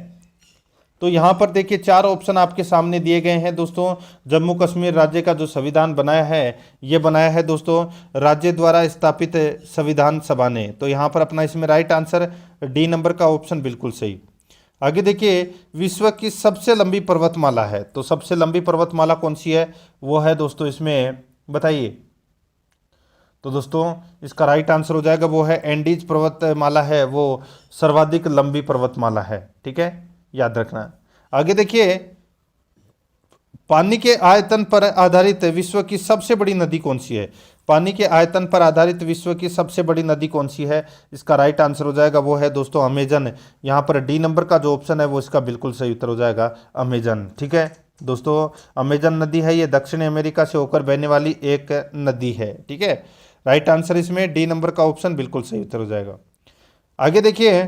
तो यहाँ पर देखिए 4 ऑप्शन आपके सामने दिए गए हैं दोस्तों। जम्मू कश्मीर राज्य का जो संविधान बनाया है ये बनाया है दोस्तों राज्य द्वारा स्थापित संविधान सभा ने। तो यहाँ पर अपना इसमें राइट आंसर डी नंबर का ऑप्शन बिल्कुल सही। आगे देखिए, विश्व की सबसे लंबी पर्वतमाला है, तो सबसे लंबी पर्वतमाला कौन सी है, वो है दोस्तों इसमें बताइए। तो दोस्तों इसका राइट आंसर हो जाएगा वो है एंडीज पर्वतमाला है, वो सर्वाधिक लंबी पर्वतमाला है। ठीक है, याद रखना। आगे देखिए, पानी के आयतन पर आधारित विश्व की सबसे बड़ी नदी कौन सी है। पानी के आयतन पर आधारित विश्व की सबसे बड़ी नदी कौन सी है, इसका राइट आंसर हो जाएगा वो है दोस्तों अमेजन। यहाँ पर डी नंबर का जो ऑप्शन है वो इसका बिल्कुल सही उत्तर हो जाएगा अमेजन। ठीक है दोस्तों, अमेजन नदी है ये दक्षिण अमेरिका से होकर बहने वाली एक नदी है। ठीक है, राइट आंसर इसमें डी नंबर का ऑप्शन बिल्कुल सही उत्तर हो जाएगा। आगे देखिए,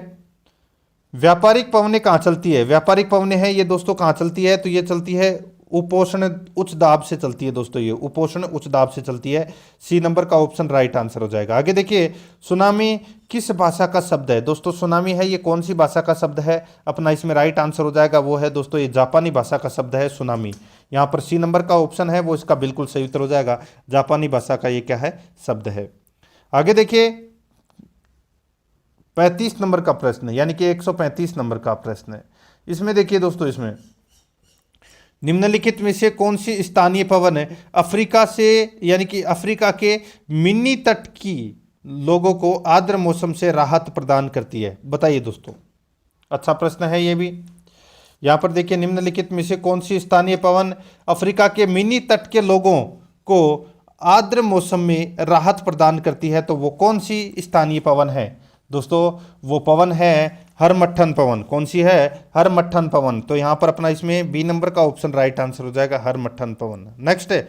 व्यापारिक पवनें कहाँ चलती है। व्यापारिक पवनें हैं ये दोस्तों कहाँ चलती है, तो ये चलती है उपोष्ण उच्च दाब से चलती है दोस्तों, ये उपोष्ण उच्च दाब से चलती है। सी नंबर का ऑप्शन राइट आंसर हो जाएगा। आगे देखिए, सुनामी किस भाषा का शब्द है। दोस्तों सुनामी है ये कौन सी भाषा का शब्द है, अपना इसमें राइट आंसर हो जाएगा वो है दोस्तों ये जापानी भाषा का शब्द है सुनामी। यहाँ पर सी नंबर का ऑप्शन है वो इसका बिल्कुल सही उत्तर हो जाएगा, जापानी भाषा का ये क्या है, शब्द है। आगे देखिए, 35 नंबर का प्रश्न यानी कि 135 नंबर का प्रश्न है। इसमें देखिए दोस्तों, इसमें निम्नलिखित में से कौन सी स्थानीय पवन है अफ्रीका से यानी कि अफ्रीका के मिनी तट की लोगों को आर्द्र मौसम से राहत प्रदान करती है, बताइए दोस्तों। अच्छा प्रश्न है ये भी। यहां पर देखिए, निम्नलिखित में से कौन सी स्थानीय पवन अफ्रीका के मिनी तट के लोगों को आर्द्र मौसम में राहत प्रदान करती है, तो वो कौन सी स्थानीय पवन है दोस्तों, वो पवन है हरमट्ठन पवन। कौन सी है, हरमट्ठन पवन। तो यहाँ पर अपना इसमें बी नंबर का ऑप्शन राइट आंसर हो जाएगा, हरमट्ठन पवन। नेक्स्ट है,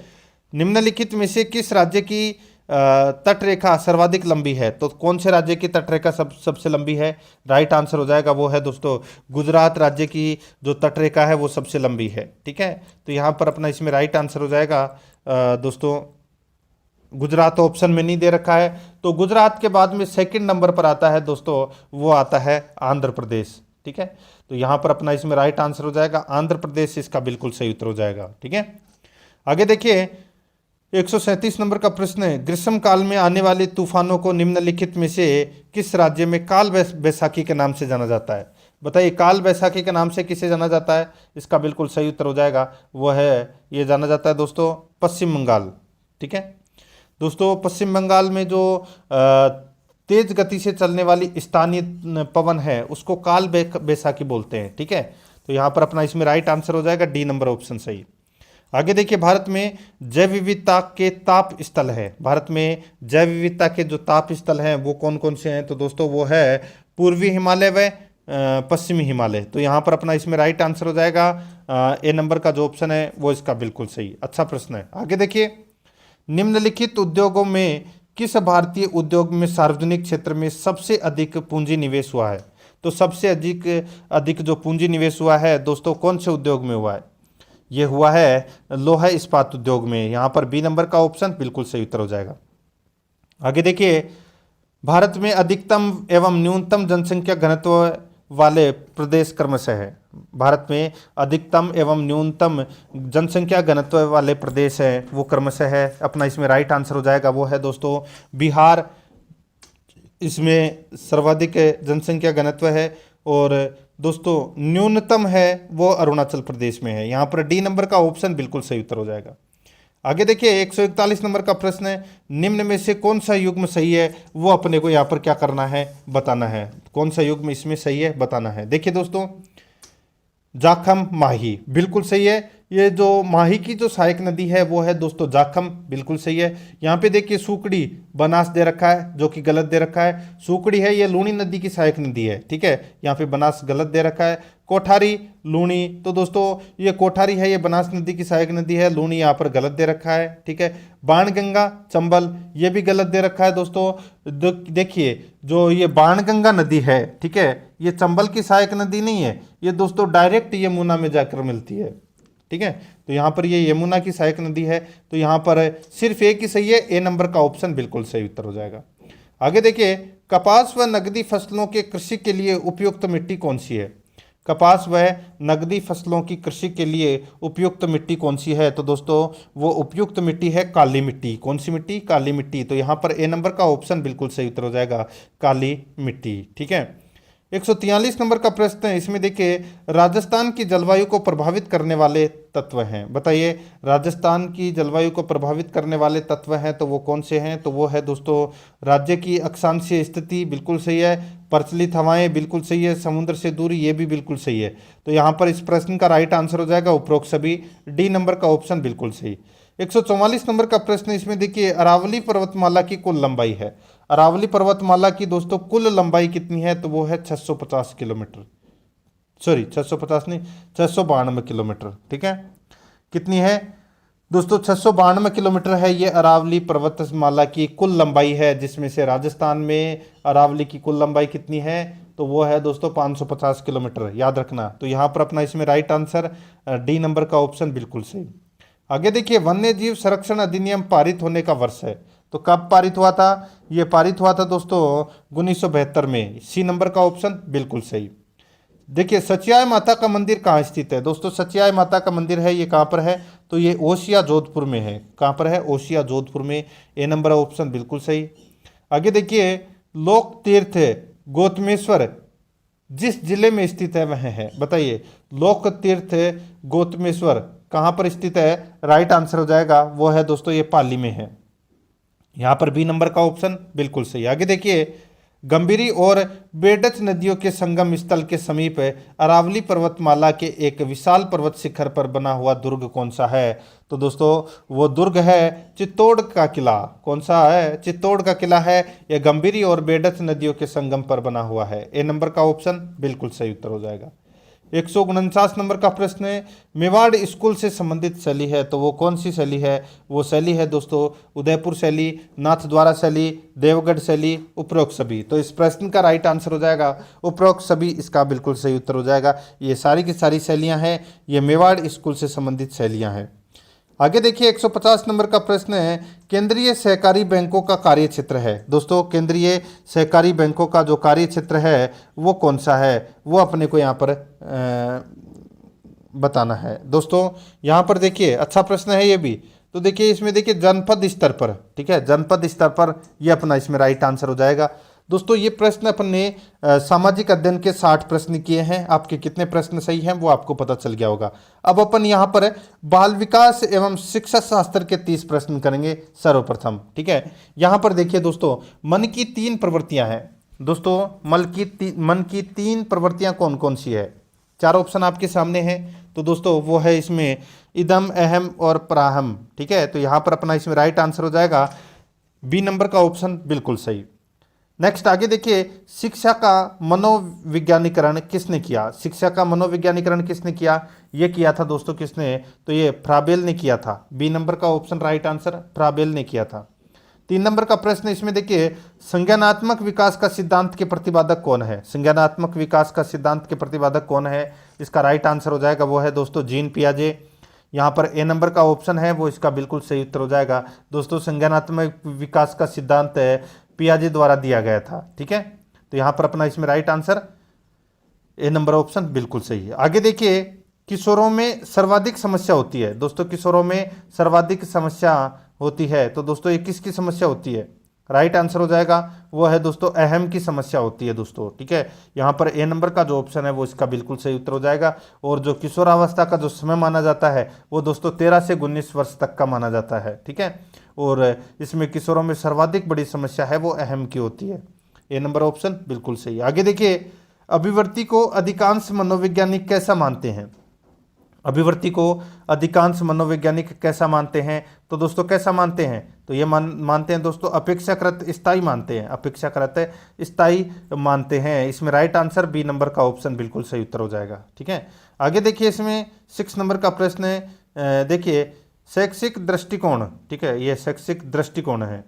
निम्नलिखित में से किस राज्य की तट रेखा सर्वाधिक लंबी है, तो कौन से राज्य की तट रेखा सबसे लंबी है, राइट आंसर हो जाएगा वो है दोस्तों गुजरात राज्य की जो तट रेखा है वो सबसे लंबी है। ठीक है, तो यहाँ पर अपना इसमें राइट आंसर हो जाएगा दोस्तों गुजरात ऑप्शन में नहीं दे रखा है, तो गुजरात के बाद में सेकंड नंबर पर आता है दोस्तों वो आता है आंध्र प्रदेश। ठीक है, तो यहाँ पर अपना इसमें राइट आंसर हो जाएगा आंध्र प्रदेश, इसका बिल्कुल सही उत्तर हो जाएगा। ठीक है, आगे देखिए, 137 नंबर का प्रश्न है, ग्रीष्म काल में आने वाले तूफानों को निम्नलिखित में से किस राज्य में काल बैसाखी के नाम से जाना जाता है, बताइए। काल बैसाखी के नाम से किसे जाना जाता है, इसका बिल्कुल सही उत्तर हो जाएगा वो है ये जाना जाता है दोस्तों पश्चिम बंगाल। ठीक है दोस्तों, पश्चिम बंगाल में जो तेज गति से चलने वाली स्थानीय पवन है उसको काल बैसाखी बोलते हैं। ठीक है, तो यहाँ पर अपना इसमें राइट आंसर हो जाएगा डी नंबर ऑप्शन सही। आगे देखिए, भारत में जैव विविधता के ताप स्थल है, भारत में जैव विविधता के जो ताप स्थल हैं वो कौन कौन से हैं, तो दोस्तों वो है पूर्वी हिमालय व पश्चिमी हिमालय। तो यहाँ पर अपना इसमें राइट आंसर हो जाएगा ए नंबर का जो ऑप्शन है वो इसका बिल्कुल सही। अच्छा प्रश्न है। आगे देखिए, निम्नलिखित उद्योगों में किस भारतीय उद्योग में सार्वजनिक क्षेत्र में सबसे अधिक पूंजी निवेश हुआ है, तो सबसे अधिक जो पूंजी निवेश हुआ है दोस्तों कौन से उद्योग में हुआ है, ये हुआ है लोहा इस्पात उद्योग में। यहाँ पर बी नंबर का ऑप्शन बिल्कुल सही उत्तर हो जाएगा। आगे देखिए, भारत में अधिकतम एवं न्यूनतम जनसंख्या घनत्व वाले प्रदेश क्रमशः है, भारत में अधिकतम एवं न्यूनतम जनसंख्या घनत्व वाले प्रदेश है वो क्रमशः है, अपना इसमें राइट आंसर हो जाएगा वो है दोस्तों बिहार, इसमें सर्वाधिक जनसंख्या घनत्व है, और दोस्तों न्यूनतम है वो अरुणाचल प्रदेश में है। यहाँ पर डी नंबर का ऑप्शन बिल्कुल सही उत्तर हो जाएगा। आगे देखिए, 141 नंबर का प्रश्न है, निम्न में से कौन सा युग्म सही है, वो अपने को यहाँ पर क्या करना है, बताना है। कौन सा युग्म इसमें सही है बताना है। देखिए दोस्तों, जाखम माही बिल्कुल सही है। ये जो माही की जो सहायक नदी है वो है दोस्तों जाखम, बिल्कुल सही है। यहाँ पे देखिए सुकड़ी बनास दे रखा है जो कि गलत दे रखा है। सुकड़ी है ये लूणी नदी की सहायक नदी है। ठीक है, यहाँ पे बनास गलत दे रखा है। कोठारी लूणी, तो दोस्तों ये कोठारी है ये बनास नदी की सहायक नदी है, लूणी यहाँ पर गलत दे रखा है। ठीक है, बाणगंगा चंबल ये भी गलत दे रखा है दोस्तों। देखिए जो ये बाणगंगा नदी है, ठीक है, ये चंबल की सहायक नदी नहीं है, ये दोस्तों डायरेक्ट यमुना में जाकर मिलती है। ठीक है, तो यहाँ पर ये यमुना की सहायक नदी है, तो यहाँ पर सिर्फ एक ही सही है, ए नंबर का ऑप्शन बिल्कुल सही उत्तर हो जाएगा। आगे देखिए, कपास व नकदी फसलों के कृषि के लिए उपयुक्त मिट्टी कौन सी है। कपास व नकदी फसलों की कृषि के लिए उपयुक्त मिट्टी कौन सी है, तो दोस्तों वो उपयुक्त मिट्टी है काली मिट्टी। कौन सी मिट्टी, काली मिट्टी। तो यहाँ पर ए नंबर का ऑप्शन बिल्कुल सही उत्तर हो जाएगा, काली मिट्टी। ठीक है, 143 नंबर का प्रश्न है, इसमें देखिए राजस्थान की जलवायु को प्रभावित करने वाले तत्व हैं। बताइए राजस्थान की जलवायु को प्रभावित करने वाले तत्व हैं तो वो कौन से हैं? तो वो है दोस्तों राज्य की अक्षांशीय स्थिति, बिल्कुल सही है। प्रचलित हवाएं, बिल्कुल सही है। समुद्र से दूरी, ये भी बिल्कुल सही है। तो यहाँ पर इस प्रश्न का राइट आंसर हो जाएगा उपरोक्त सभी। डी नंबर का ऑप्शन बिल्कुल सही। 144 नंबर का प्रश्न, इसमें देखिए अरावली पर्वतमाला की कुल लंबाई है। अरावली पर्वतमाला की दोस्तों कुल लंबाई कितनी है? तो वो है 650 किलोमीटर, सॉरी 650 नहीं, 692 किलोमीटर। ठीक है, कितनी है दोस्तों? 692 किलोमीटर है ये अरावली पर्वतमाला की कुल लंबाई है, जिसमें से राजस्थान में अरावली की कुल लंबाई कितनी है? तो वो है दोस्तों 550 किलोमीटर, याद रखना। तो यहाँ पर अपना इसमें राइट आंसर डी नंबर का ऑप्शन बिल्कुल सही। आगे देखिए वन्य जीव संरक्षण अधिनियम पारित होने का वर्ष है। तो कब पारित हुआ था? ये पारित हुआ था दोस्तों 1972 में। सी नंबर का ऑप्शन बिल्कुल सही। देखिए सचियाय माता का मंदिर कहाँ स्थित है? दोस्तों सचियाय माता का मंदिर है, ये कहाँ पर है? तो ये ओसिया जोधपुर में है। कहाँ पर है? ओसिया जोधपुर में। ए नंबर ऑप्शन बिल्कुल सही। आगे देखिए लोक तीर्थ गौतमेश्वर जिस जिले में स्थित है वह है। बताइए लोक तीर्थ गौतमेश्वर कहाँ पर स्थित है? राइट आंसर हो जाएगा वो है दोस्तों ये पाली में है। यहाँ पर बी नंबर का ऑप्शन बिल्कुल सही। आगे देखिए गंभीरी और बेडच नदियों के संगम स्थल के समीप अरावली पर्वतमाला के एक विशाल पर्वत शिखर पर बना हुआ दुर्ग कौन सा है? तो दोस्तों वो दुर्ग है चित्तौड़ का किला। कौन सा है? चित्तौड़ का किला है। यह गंभीरी और बेडच नदियों के संगम पर बना हुआ है। ए नंबर का ऑप्शन बिल्कुल सही उत्तर हो जाएगा। 149 नंबर का प्रश्न है मेवाड़ स्कूल से संबंधित शैली है, तो वो कौन सी शैली है? वो शैली है दोस्तों उदयपुर शैली, नाथद्वारा शैली, देवगढ़ शैली, उपरोक्त सभी। तो इस प्रश्न का राइट आंसर हो जाएगा उपरोक्त सभी, इसका बिल्कुल सही उत्तर हो जाएगा। ये सारी की सारी शैलियाँ हैं, ये मेवाड़ स्कूल से संबंधित शैलियाँ हैं। आगे देखिए 150 नंबर का प्रश्न है केंद्रीय सहकारी बैंकों का कार्य क्षेत्र है। दोस्तों केंद्रीय सहकारी बैंकों का जो कार्य क्षेत्र है वो कौन सा है? वो अपने को यहाँ पर बताना है। दोस्तों यहाँ पर देखिए अच्छा प्रश्न है ये भी। तो देखिए इसमें देखिए जनपद स्तर पर, ठीक है, जनपद स्तर पर ये अपना इसमें राइट आंसर हो जाएगा। दोस्तों ये प्रश्न अपन ने सामाजिक अध्ययन के 60 प्रश्न किए हैं। आपके कितने प्रश्न सही हैं वो आपको पता चल गया होगा। अब अपन यहाँ पर बाल विकास एवं शिक्षा शास्त्र के 30 प्रश्न करेंगे सर्वप्रथम। ठीक है, यहाँ पर देखिए दोस्तों मन की 3 प्रवृत्तियाँ हैं। दोस्तों मन की 3 प्रवृत्तियाँ कौन कौन सी है? 4 ऑप्शन आपके सामने हैं। तो दोस्तों वो है इसमें इदम, अहम और पराहम। ठीक है, तो यहाँ पर अपना इसमें राइट आंसर हो जाएगा बी नंबर का ऑप्शन बिल्कुल सही। नेक्स्ट आगे देखिए शिक्षा का मनोविज्ञानीकरण किसने किया? शिक्षा का मनोविज्ञानीकरण किसने किया? ये किया था दोस्तों किसने? तो ये फ्राबेल ने किया था। बी नंबर का ऑप्शन राइट आंसर, फ्राबेल ने किया था। 3 नंबर का प्रश्न इसमें देखिए संज्ञानात्मक विकास का सिद्धांत के प्रतिपादक कौन है? संज्ञानात्मक विकास का सिद्धांत के प्रतिपादक कौन है? इसका राइट आंसर हो जाएगा वो है दोस्तों जीन पियाजे। यहाँ पर ए नंबर का ऑप्शन है वो इसका बिल्कुल सही उत्तर हो जाएगा। दोस्तों संज्ञानात्मक विकास का सिद्धांत पियाजे द्वारा दिया गया था। ठीक है, तो यहाँ पर अपना इसमें right answer A number option बिल्कुल सही है। आगे देखिए किशोरों में सर्वाधिक समस्या होती है। दोस्तों किशोरों में सर्वाधिक समस्या होती है, तो दोस्तों ये किसकी समस्या होती है? राइट आंसर हो जाएगा वो है दोस्तों अहम की समस्या होती है दोस्तों। ठीक है, यहाँ पर ए नंबर का जो ऑप्शन है वो इसका बिल्कुल सही उत्तर हो जाएगा। और जो किशोरावस्था का जो समय माना जाता है वो दोस्तों 13 से 19 वर्ष तक का माना जाता है। ठीक है, और इसमें किशोरों में सर्वाधिक बड़ी समस्या है वो अहम की होती है। ए नंबर ऑप्शन बिल्कुल सही। आगे देखिए अभिवृत्ति को अधिकांश मनोवैज्ञानिक कैसा मानते हैं? अभिवृत्ति को अधिकांश मनोवैज्ञानिक कैसा मानते हैं? तो दोस्तों कैसा मानते हैं? तो ये मानते हैं दोस्तों अपेक्षाकृत स्थायी मानते हैं, अपेक्षाकृत स्थायी मानते हैं। इसमें राइट आंसर बी नंबर का ऑप्शन बिल्कुल सही उत्तर हो जाएगा। ठीक है, आगे देखिए इसमें 6 नंबर का प्रश्न है देखिए शैक्षिक दृष्टिकोण। ठीक है, ये शैक्षिक दृष्टिकोण है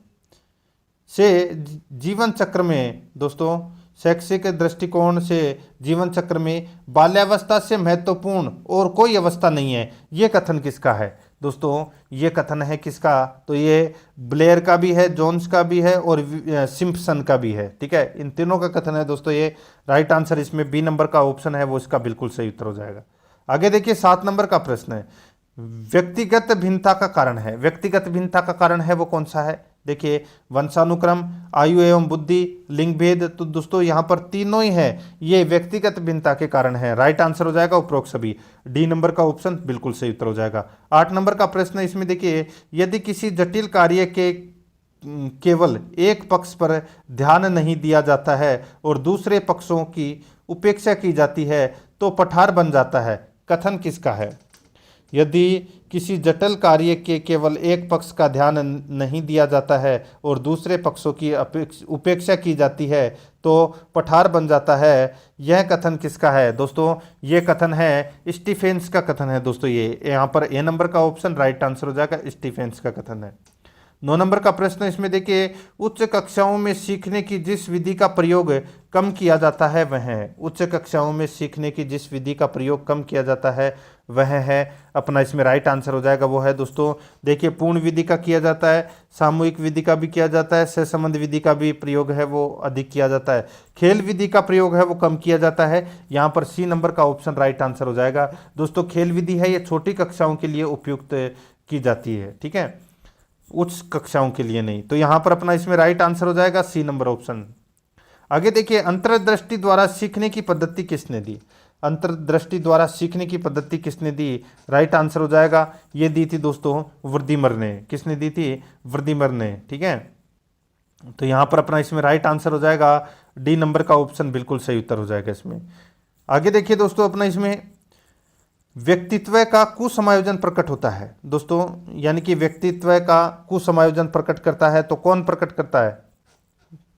से जीवन चक्र में दोस्तों शैक्षिक दृष्टिकोण से जीवन चक्र में बाल्यावस्था से महत्वपूर्ण और कोई अवस्था नहीं है। ये कथन किसका है? दोस्तों ये कथन है किसका? तो ये ब्लेयर का भी है, जोन्स का भी है और सिम्पसन का भी है। ठीक है, इन तीनों का कथन है दोस्तों। ये राइट आंसर इसमें बी नंबर का ऑप्शन है वो इसका बिल्कुल सही उत्तर हो जाएगा। आगे देखिए 7 नंबर का प्रश्न है व्यक्तिगत भिन्नता का कारण है। व्यक्तिगत भिन्नता का कारण है वो कौन सा है? देखिए वंशानुक्रम, आयु एवं बुद्धि, लिंग भेद, तो दोस्तों यहाँ पर तीनों ही है ये व्यक्तिगत भिन्नता के कारण है। राइट आंसर हो जाएगा उपरोक्त सभी। डी नंबर का ऑप्शन बिल्कुल सही उत्तर हो जाएगा। 8 नंबर का प्रश्न है, इसमें देखिए यदि किसी जटिल कार्य के केवल एक पक्ष पर ध्यान नहीं दिया जाता है और दूसरे पक्षों की उपेक्षा की जाती है तो पठार बन जाता है, कथन किसका है? यदि किसी जटिल कार्य के केवल एक पक्ष का ध्यान नहीं दिया जाता है और दूसरे पक्षों की उपेक्षा की जाती है तो पठार बन जाता है, यह कथन किसका है? दोस्तों ये कथन है स्टीफेंस का कथन है। दोस्तों ये यहाँ पर ए नंबर का ऑप्शन राइट आंसर हो जाएगा, स्टीफेंस का कथन है। 9 नंबर का प्रश्न इसमें देखिए उच्च कक्षाओं में सीखने की जिस विधि का प्रयोग कम किया जाता है वह है। उच्च कक्षाओं में सीखने की जिस विधि का प्रयोग कम किया जाता है वह है अपना इसमें राइट आंसर हो जाएगा, वो है दोस्तों देखिए पूर्ण विधि का किया जाता है, सामूहिक विधि का भी किया जाता है, सहसंबंध विधि का भी प्रयोग है वो अधिक किया जाता है, खेल विधि का प्रयोग है वो कम किया जाता है। यहाँ पर सी नंबर का ऑप्शन राइट आंसर हो जाएगा। दोस्तों खेल विधि है ये छोटी कक्षाओं के लिए उपयुक्त की जाती है, ठीक है, उच्च कक्षाओं के लिए नहीं। तो यहां पर अपना इसमें राइट आंसर हो जाएगा सी नंबर ऑप्शन। आगे देखिए अंतर्दृष्टि द्वारा सीखने की पद्धति किसने दी? अंतर्दृष्टि द्वारा सीखने की पद्धति किसने दी? राइट आंसर हो जाएगा, ये दी थी दोस्तों वृद्धिमर ने। किसने दी थी? वृद्धिमर ने, ठीक है। तो यहां पर अपना इसमें राइट आंसर हो जाएगा डी नंबर का ऑप्शन बिल्कुल सही उत्तर हो जाएगा इसमें। आगे देखिए दोस्तों अपना इसमें व्यक्तित्व का कुसमायोजन प्रकट होता है। दोस्तों यानी कि व्यक्तित्व का कुसमायोजन प्रकट करता है तो कौन प्रकट करता है,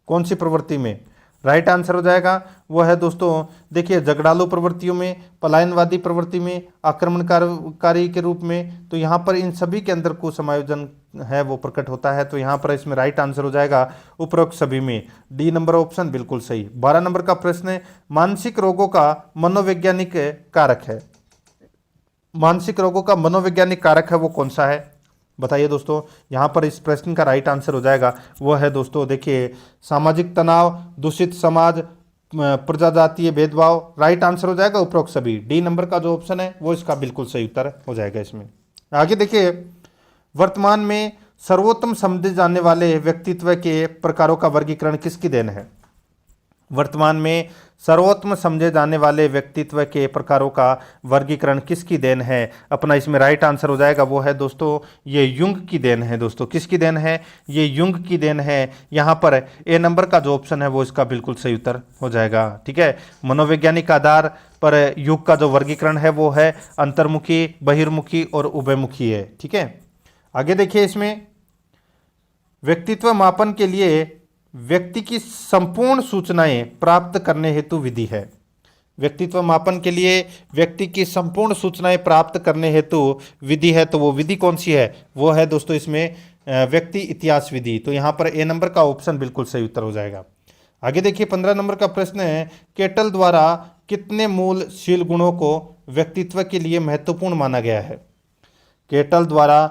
कौन सी प्रवृत्ति में? राइट आंसर हो जाएगा वो है दोस्तों देखिए झगड़ालू प्रवृत्तियों में, पलायनवादी प्रवृत्ति में, आक्रमणकारी के रूप में। तो यहाँ पर इन सभी के अंदर कुसमायोजन है वो प्रकट होता है। तो यहाँ पर इसमें राइट आंसर हो जाएगा उपरोक्त सभी में, डी नंबर ऑप्शन बिल्कुल सही। 12 नंबर का प्रश्न है मानसिक रोगों का मनोवैज्ञानिक कारक है। मानसिक रोगों का मनोवैज्ञानिक कारक है वो कौन सा है? बताइए दोस्तों। यहाँ पर इस प्रश्न का राइट आंसर हो जाएगा वो है दोस्तों देखिए सामाजिक तनाव, दूषित समाज, प्रजाजातीय भेदभाव। राइट आंसर हो जाएगा उपरोक्त सभी। डी नंबर का जो ऑप्शन है वो इसका बिल्कुल सही उत्तर हो जाएगा इसमें। आगे देखिए वर्तमान में सर्वोत्तम समझे जाने वाले व्यक्तित्व के प्रकारों का वर्गीकरण किसकी देन है? वर्तमान में सर्वोत्तम समझे जाने वाले व्यक्तित्व के प्रकारों का वर्गीकरण किसकी देन है? अपना इसमें राइट आंसर हो जाएगा वो है दोस्तों ये युंग की देन है। दोस्तों किसकी देन है? ये युंग की देन है। यहाँ पर ए नंबर का जो ऑप्शन है वो इसका बिल्कुल सही उत्तर हो जाएगा, ठीक है। मनोवैज्ञानिक आधार पर युग का जो वर्गीकरण है वो है अंतर्मुखी, बहिर्मुखी और उभयमुखी है, ठीक है। आगे देखिए इसमें व्यक्तित्व मापन के लिए व्यक्ति की संपूर्ण सूचनाएं प्राप्त करने हेतु विधि है। व्यक्तित्व मापन के लिए व्यक्ति की संपूर्ण सूचनाएं प्राप्त करने हेतु विधि है, तो वो विधि कौन सी है? वो है दोस्तों इसमें व्यक्ति इतिहास विधि। तो यहाँ पर ए नंबर का ऑप्शन बिल्कुल सही उत्तर हो जाएगा। आगे देखिए 15 नंबर का प्रश्न है केटल द्वारा कितने मूलशील गुणों को व्यक्तित्व के लिए महत्वपूर्ण माना गया है? केटल द्वारा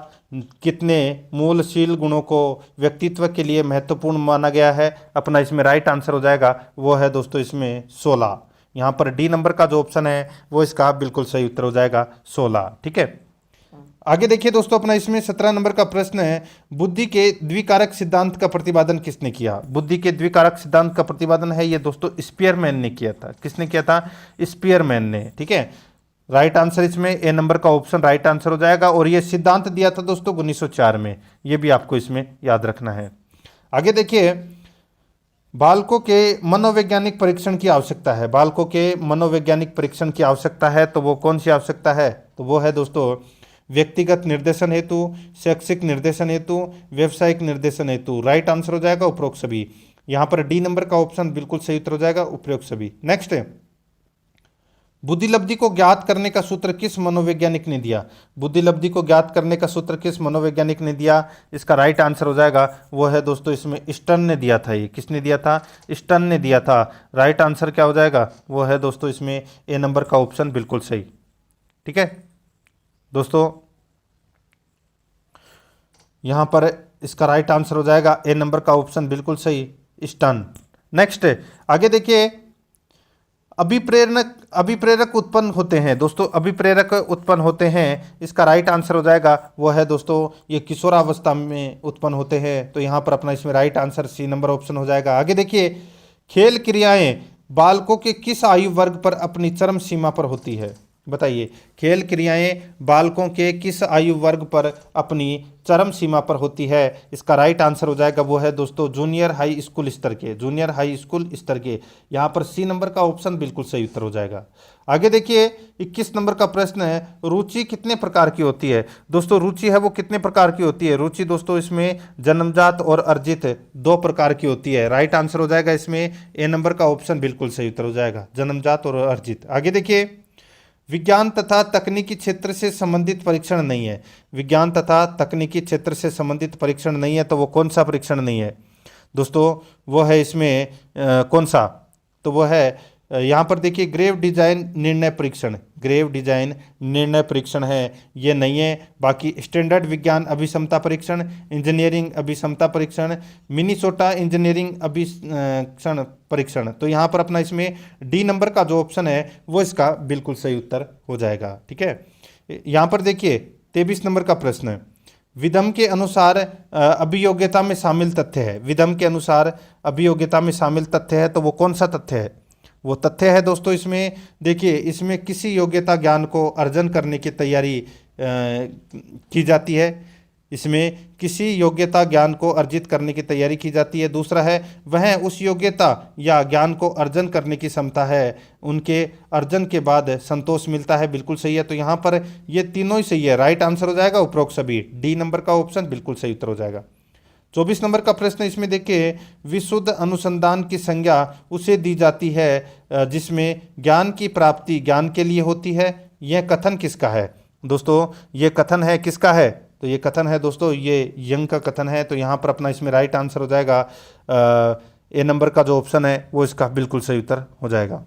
कितने मूलशील गुणों को व्यक्तित्व के लिए महत्वपूर्ण माना गया है? अपना इसमें राइट आंसर हो जाएगा वो है दोस्तों इसमें 16। यहाँ पर डी नंबर का जो ऑप्शन है वो इसका बिल्कुल सही उत्तर हो जाएगा 16, ठीक है। आगे देखिए दोस्तों अपना इसमें 17 नंबर का प्रश्न है बुद्धि के द्विकारक सिद्धांत का प्रतिपादन किसने किया? बुद्धि के द्विकारक सिद्धांत का प्रतिपादन है ये दोस्तों स्पीयरमैन ने किया था। किसने किया था? स्पीयरमैन ने, ठीक है। राइट आंसर इसमें ए नंबर का ऑप्शन राइट आंसर हो जाएगा। और ये सिद्धांत दिया था दोस्तों 1904 में, ये भी आपको इसमें याद रखना है। आगे देखिए बालकों के मनोवैज्ञानिक परीक्षण की आवश्यकता है। बालकों के मनोवैज्ञानिक परीक्षण की आवश्यकता है तो वो कौन सी आवश्यकता है? तो वो है दोस्तों व्यक्तिगत निर्देशन हेतु, शैक्षिक निर्देशन हेतु, व्यवसायिक निर्देशन हेतु। राइट आंसर हो जाएगा उपरोक्त सभी। यहाँ पर डी नंबर का ऑप्शन बिल्कुल सही उत्तर हो जाएगा उपरोक्त सभी। नेक्स्ट है बुद्धिलब्धि को ज्ञात करने का सूत्र किस मनोवैज्ञानिक ने दिया? बुद्धिलब्धि को ज्ञात करने का सूत्र किस मनोवैज्ञानिक ने दिया? इसका राइट आंसर हो जाएगा वो है दोस्तों इसमें स्टर्न ने दिया था। ये किसने दिया था? स्टर्न ने दिया था। राइट आंसर क्या हो जाएगा? वो है दोस्तों इसमें ए नंबर का ऑप्शन बिल्कुल सही, ठीक है दोस्तों। यहां पर इसका राइट आंसर हो जाएगा ए नंबर का ऑप्शन बिल्कुल सही, स्टर्न। नेक्स्ट आगे देखिए अभिप्रेरक उत्पन्न होते हैं दोस्तों, अभिप्रेरक उत्पन्न होते हैं, इसका राइट आंसर हो जाएगा वो है दोस्तों ये किशोरावस्था में उत्पन्न होते हैं। तो यहाँ पर अपना इसमें right answer C number option हो जाएगा। आगे देखिए, खेल क्रियाएं बालकों के किस आयु वर्ग पर अपनी चरम सीमा पर होती है? बताइए, खेल क्रियाएं बालकों के किस आयु वर्ग पर अपनी चरम सीमा पर होती है? इसका राइट आंसर हो जाएगा वो है दोस्तों जूनियर हाई स्कूल स्तर के, जूनियर हाई स्कूल स्तर के। यहाँ पर सी नंबर का ऑप्शन बिल्कुल सही उत्तर हो जाएगा। आगे देखिए 21 नंबर का प्रश्न है, रुचि कितने प्रकार की होती है? दोस्तों रुचि है वो कितने प्रकार की होती है? रुचि दोस्तों इसमें जन्मजात और अर्जित दो प्रकार की होती है। राइट आंसर हो जाएगा इसमें ए नंबर का ऑप्शन बिल्कुल सही उत्तर हो जाएगा, जन्मजात और अर्जित। आगे देखिए, विज्ञान तथा तकनीकी क्षेत्र से संबंधित परीक्षण नहीं है। विज्ञान तथा तकनीकी क्षेत्र से संबंधित परीक्षण नहीं है, तो वो कौन सा परीक्षण नहीं है दोस्तों? वो है इसमें कौन सा? तो वो है यहाँ पर देखिए ग्रेव डिजाइन निर्णय परीक्षण, ग्रेव डिजाइन निर्णय परीक्षण है, ये नहीं है। बाकी स्टैंडर्ड विज्ञान अभिक्षमता परीक्षण, इंजीनियरिंग अभिक्षमता परीक्षण, मिनीसोटा इंजीनियरिंग अभिक्षण परीक्षण, तो यहाँ पर अपना इसमें डी नंबर का जो ऑप्शन है वो इसका बिल्कुल सही उत्तर हो जाएगा। ठीक है, यहाँ पर देखिए 23 नंबर का प्रश्न है, विधम के अनुसार अभियोग्यता में शामिल तथ्य है। विधम के अनुसार अभियोग्यता में शामिल तथ्य है, तो वो कौन सा तथ्य है? वो तथ्य है दोस्तों इसमें देखिए, इसमें किसी योग्यता ज्ञान को अर्जन करने की तैयारी की जाती है। इसमें किसी योग्यता ज्ञान को अर्जित करने की तैयारी की जाती है। दूसरा है वह उस योग्यता या ज्ञान को अर्जन करने की क्षमता है, उनके अर्जन के बाद संतोष मिलता है, बिल्कुल सही है। तो यहाँ पर ये तीनों ही सही है, राइट आंसर हो जाएगा उपरोक्त सभी, डी नंबर का ऑप्शन बिल्कुल सही उत्तर हो जाएगा। 24 नंबर का प्रश्न इसमें देखिए, विशुद्ध अनुसंधान की संज्ञा उसे दी जाती है जिसमें ज्ञान की प्राप्ति ज्ञान के लिए होती है। यह कथन किसका है? दोस्तों ये कथन है किसका है? तो ये कथन है दोस्तों ये यंग का कथन है। तो यहाँ पर अपना इसमें राइट आंसर हो जाएगा ए नंबर का जो ऑप्शन है वो इसका बिल्कुल सही उत्तर हो जाएगा।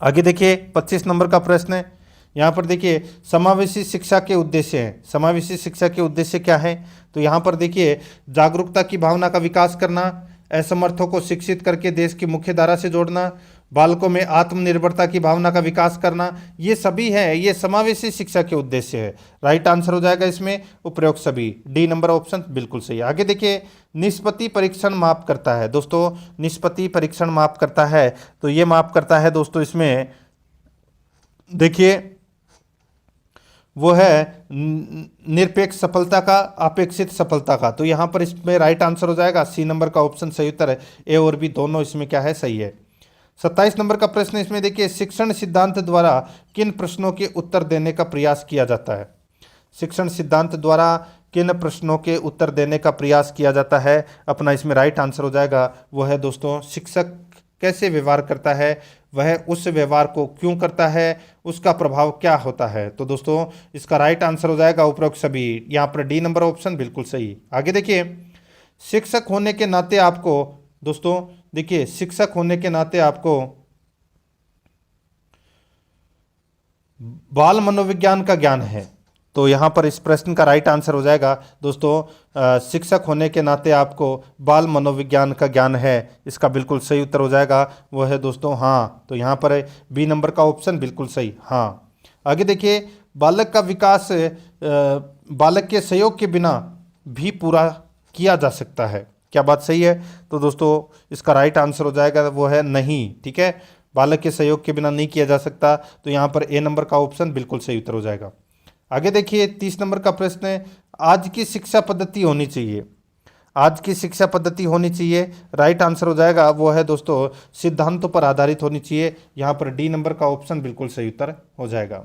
आगे देखिए 25 नंबर का प्रश्न है, यहाँ पर देखिए समावेशी शिक्षा के उद्देश्य हैं। समावेशी शिक्षा के उद्देश्य क्या है? तो यहाँ पर देखिए जागरूकता की भावना का विकास करना, असमर्थों को शिक्षित करके देश की मुख्य धारा से जोड़ना, बालकों में आत्मनिर्भरता की भावना का विकास करना, ये सभी है, ये समावेशी शिक्षा के उद्देश्य है। राइट आंसर हो जाएगा इसमें उपरोक्त सभी, डी नंबर ऑप्शन बिल्कुल सही। आगे देखिए निष्पत्ति परीक्षण माप करता है। दोस्तों निष्पत्ति परीक्षण माप करता है, तो ये माप करता है दोस्तों इसमें देखिए वो है निरपेक्ष सफलता का, अपेक्षित सफलता का। तो यहाँ पर इसमें राइट आंसर हो जाएगा सी नंबर का ऑप्शन सही उत्तर है। ए और बी दोनों इसमें क्या है? सही है। 27 नंबर का प्रश्न इसमें देखिए, शिक्षण सिद्धांत द्वारा किन प्रश्नों के उत्तर देने का प्रयास किया जाता है? शिक्षण सिद्धांत द्वारा किन प्रश्नों के उत्तर देने का प्रयास किया जाता है? अपना इसमें राइट आंसर हो जाएगा वो है दोस्तों शिक्षक कैसे व्यवहार करता है, वह उस व्यवहार को क्यों करता है, उसका प्रभाव क्या होता है। तो दोस्तों इसका राइट आंसर हो जाएगा उपरोक्त सभी, यहाँ पर डी नंबर ऑप्शन बिल्कुल सही। आगे देखिए शिक्षक होने के नाते आपको, दोस्तों देखिए शिक्षक होने के नाते आपको बाल मनोविज्ञान का ज्ञान है। तो यहाँ पर इस प्रश्न का राइट आंसर हो जाएगा दोस्तों शिक्षक होने के नाते आपको बाल मनोविज्ञान का ज्ञान है, इसका बिल्कुल सही उत्तर हो जाएगा वो है दोस्तों हाँ। तो यहाँ पर बी नंबर का ऑप्शन बिल्कुल सही हाँ। आगे देखिए बालक का विकास बालक के सहयोग के बिना भी पूरा किया जा सकता है, क्या बात सही है? तो दोस्तों इसका राइट आंसर हो जाएगा वो है नहीं। ठीक है, बालक के सहयोग के बिना नहीं किया जा सकता, तो यहाँ पर ए नंबर का ऑप्शन बिल्कुल सही उत्तर हो जाएगा। आगे देखिए 30 नंबर का प्रश्न है, आज की शिक्षा पद्धति होनी चाहिए। आज की शिक्षा पद्धति होनी चाहिए, राइट आंसर हो जाएगा वो है दोस्तों सिद्धांतों पर आधारित होनी चाहिए। यहाँ पर डी नंबर का ऑप्शन बिल्कुल सही उत्तर हो जाएगा।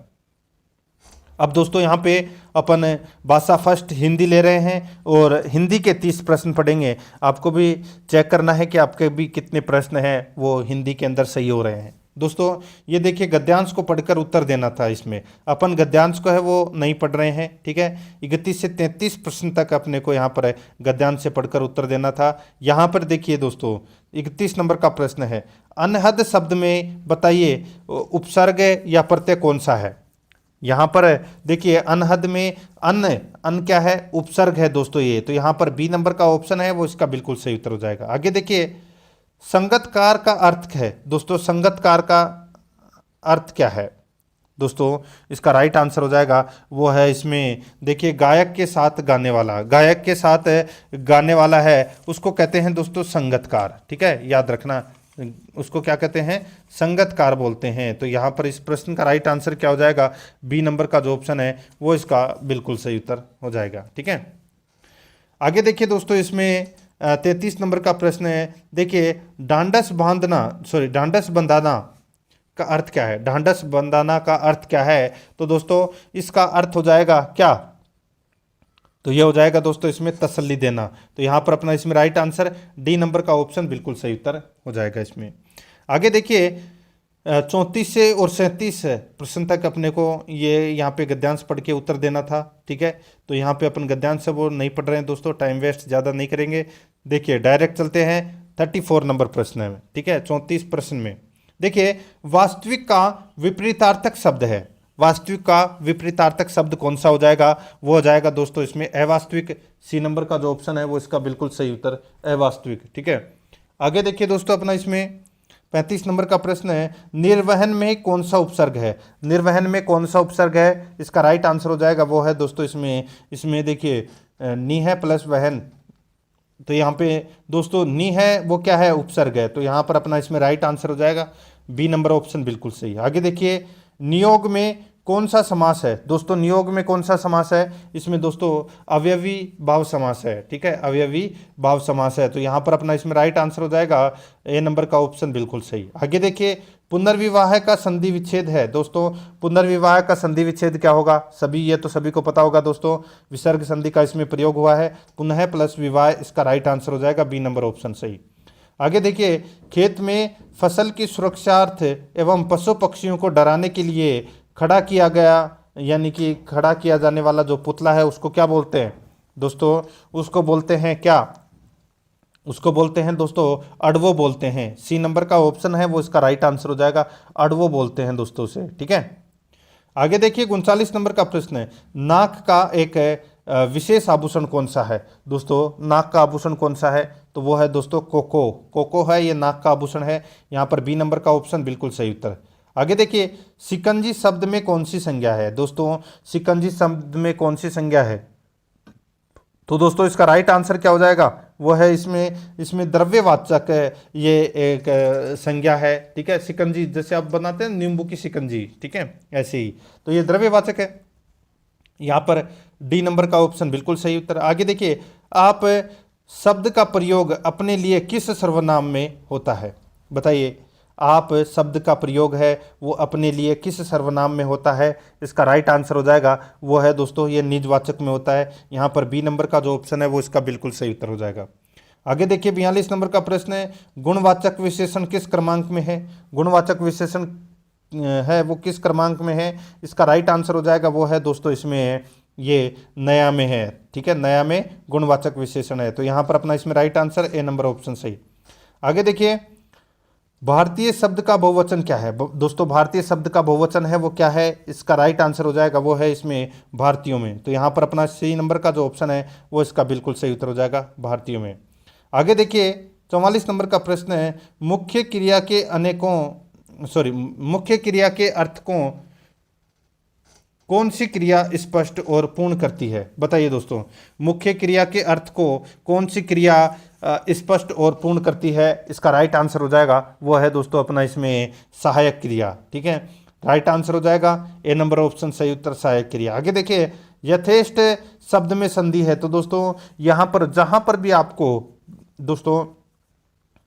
अब दोस्तों यहाँ पे अपन भाषा फर्स्ट हिंदी ले रहे हैं और हिंदी के 30 प्रश्न पढ़ेंगे। आपको भी चेक करना है कि आपके भी कितने प्रश्न हैं वो हिंदी के अंदर सही हो रहे हैं। दोस्तों ये देखिए गद्यांश को पढ़कर उत्तर देना था, इसमें अपन गद्यांश को है वो नहीं पढ़ रहे हैं। ठीक है, 31 से 33 प्रश्न तक अपने को यहाँ पर गद्यांश से पढ़कर उत्तर देना था। यहाँ पर देखिए दोस्तों 31 नंबर का प्रश्न है, अनहद शब्द में बताइए उपसर्ग या प्रत्यय कौन सा है। यहाँ पर देखिए अनहद में अन क्या है? उपसर्ग है दोस्तों ये, तो यहाँ पर बी नंबर का ऑप्शन है वो इसका बिल्कुल सही उत्तर हो जाएगा। आगे देखिए संगतकार का अर्थ है दोस्तों, संगतकार का अर्थ क्या है दोस्तों? इसका राइट आंसर हो जाएगा वो है इसमें देखिए गायक के साथ गाने वाला, गायक के साथ गाने वाला है उसको कहते हैं दोस्तों संगतकार। ठीक है, याद रखना, उसको क्या कहते हैं? संगतकार बोलते हैं। तो यहाँ पर इस प्रश्न का राइट आंसर क्या हो जाएगा? बी नंबर का जो ऑप्शन है वो इसका बिल्कुल सही उत्तर हो जाएगा। ठीक है, आगे देखिए दोस्तों, इसमें 33 नंबर का प्रश्न है। देखिए डांडस बंधाना का अर्थ क्या है? ढांढस बंधाना का अर्थ क्या है? तो दोस्तों इसका अर्थ हो जाएगा क्या? तो ये हो जाएगा दोस्तों इसमें तसल्ली देना। तो यहाँ पर अपना इसमें राइट आंसर डी नंबर का ऑप्शन बिल्कुल सही उत्तर हो जाएगा इसमें। आगे देखिए 34 से और 37 प्रश्न तक अपने को ये यहाँ पे गद्यांश पढ़ के उत्तर देना था। ठीक है, तो यहाँ पे अपन गद्यांश वो नहीं पढ़ रहे हैं दोस्तों, टाइम वेस्ट ज़्यादा नहीं करेंगे। देखिए डायरेक्ट चलते हैं 34 नंबर प्रश्न में। ठीक है, 34 प्रश्न में देखिए वास्तविक का विपरीतार्थक शब्द है। वास्तविक का विपरीतार्थक शब्द कौन सा हो जाएगा? वो हो जाएगा दोस्तों इसमें अवास्तविक। सी नंबर का जो ऑप्शन है वो इसका बिल्कुल सही उत्तर अवास्तविक। ठीक है, आगे देखिए दोस्तों अपना इसमें 35 नंबर का प्रश्न है, निर्वहन में कौन सा उपसर्ग है? निर्वहन में कौन सा उपसर्ग है? इसका राइट आंसर हो जाएगा वो है दोस्तों इसमें देखिए नी है प्लस वहन। तो यहाँ पे दोस्तों नी है वो क्या है? उपसर्ग है। तो यहाँ पर अपना इसमें राइट आंसर हो जाएगा बी नंबर ऑप्शन बिल्कुल सही। आगे देखिए नियोग में कौन सा समास है? दोस्तों नियोग में कौन सा समास है? इसमें दोस्तों अवयवी भाव समास है। ठीक है, अवयवी भाव समास है। तो यहाँ पर अपना इसमें राइट आंसर हो जाएगा ए नंबर का ऑप्शन बिल्कुल सही। आगे देखिए पुनर्विवाह का संधि विच्छेद है। दोस्तों पुनर्विवाह का संधि विच्छेद क्या होगा? ये तो सभी को पता होगा दोस्तों, विसर्ग संधि का इसमें प्रयोग हुआ है। पुनः प्लस विवाह, इसका राइट आंसर हो जाएगा बी नंबर ऑप्शन सही। आगे देखिए खेत में फसल की सुरक्षार्थ एवं पशु पक्षियों को डराने के लिए खड़ा किया गया, यानी कि खड़ा किया जाने वाला जो पुतला है उसको क्या बोलते हैं दोस्तों? उसको बोलते हैं क्या? उसको बोलते हैं दोस्तों अडवो बोलते हैं। सी नंबर का ऑप्शन है वो इसका राइट आंसर हो जाएगा, अडवो बोलते हैं दोस्तों से। ठीक है, आगे देखिए 39 नंबर का प्रश्न है, नाक का एक विशेष आभूषण कौन सा है? दोस्तों नाक का आभूषण कौन सा है? तो वो है दोस्तों कोको। कोको है ये नाक का आभूषण है। यहाँ पर बी नंबर का ऑप्शन बिल्कुल सही उत्तर। आगे देखिए शिकंजी शब्द में कौन सी संज्ञा है? दोस्तों शिकंजी शब्द में कौन सी संज्ञा है? तो दोस्तों इसका राइट आंसर क्या हो जाएगा? वो है इसमें द्रव्यवाचक ये एक संज्ञा है। ठीक है, शिकंजी जैसे आप बनाते हैं नींबू की शिकंजी, ठीक है, ऐसे ही तो ये द्रव्यवाचक है। यहाँ पर डी नंबर का ऑप्शन बिल्कुल सही उत्तर। आगे देखिए आप शब्द का प्रयोग अपने लिए किस सर्वनाम में होता है? बताइए, आप शब्द का प्रयोग है वो अपने लिए किस सर्वनाम में होता है? इसका राइट आंसर हो जाएगा वो है दोस्तों ये निजवाचक में होता है। यहाँ पर बी नंबर का जो ऑप्शन है वो इसका बिल्कुल सही उत्तर हो जाएगा। आगे देखिए 42 नंबर का प्रश्न है, गुणवाचक विशेषण किस क्रमांक में है? गुणवाचक विशेषण है वो किस क्रमांक में है? इसका राइट आंसर हो जाएगा वो है दोस्तों इसमें ये नया में है। ठीक है, नया में गुणवाचक विशेषण है। तो यहाँ पर अपना इसमें right answer A number option सही। आगे देखिए भारतीय शब्द का बहुवचन क्या है? दोस्तों भारतीय शब्द का बहुवचन है वो क्या है? इसका राइट आंसर हो जाएगा वो है इसमें भारतीयों में। तो यहाँ पर अपना सी नंबर का जो ऑप्शन है वो इसका बिल्कुल सही उत्तर हो जाएगा भारतीयों में। आगे देखिए 44 नंबर का प्रश्न है, मुख्य क्रिया के अर्थ को कौन सी क्रिया स्पष्ट और पूर्ण करती है? बताइए दोस्तों, मुख्य क्रिया के अर्थ को कौन सी क्रिया स्पष्ट और पूर्ण करती है? इसका राइट आंसर हो जाएगा वो है दोस्तों अपना इसमें सहायक क्रिया। ठीक है, राइट आंसर हो जाएगा ए नंबर ऑप्शन सही उत्तर, सहायक क्रिया। आगे देखिए यथेष्ट शब्द में संधि है। तो दोस्तों यहाँ पर जहाँ पर भी आपको दोस्तों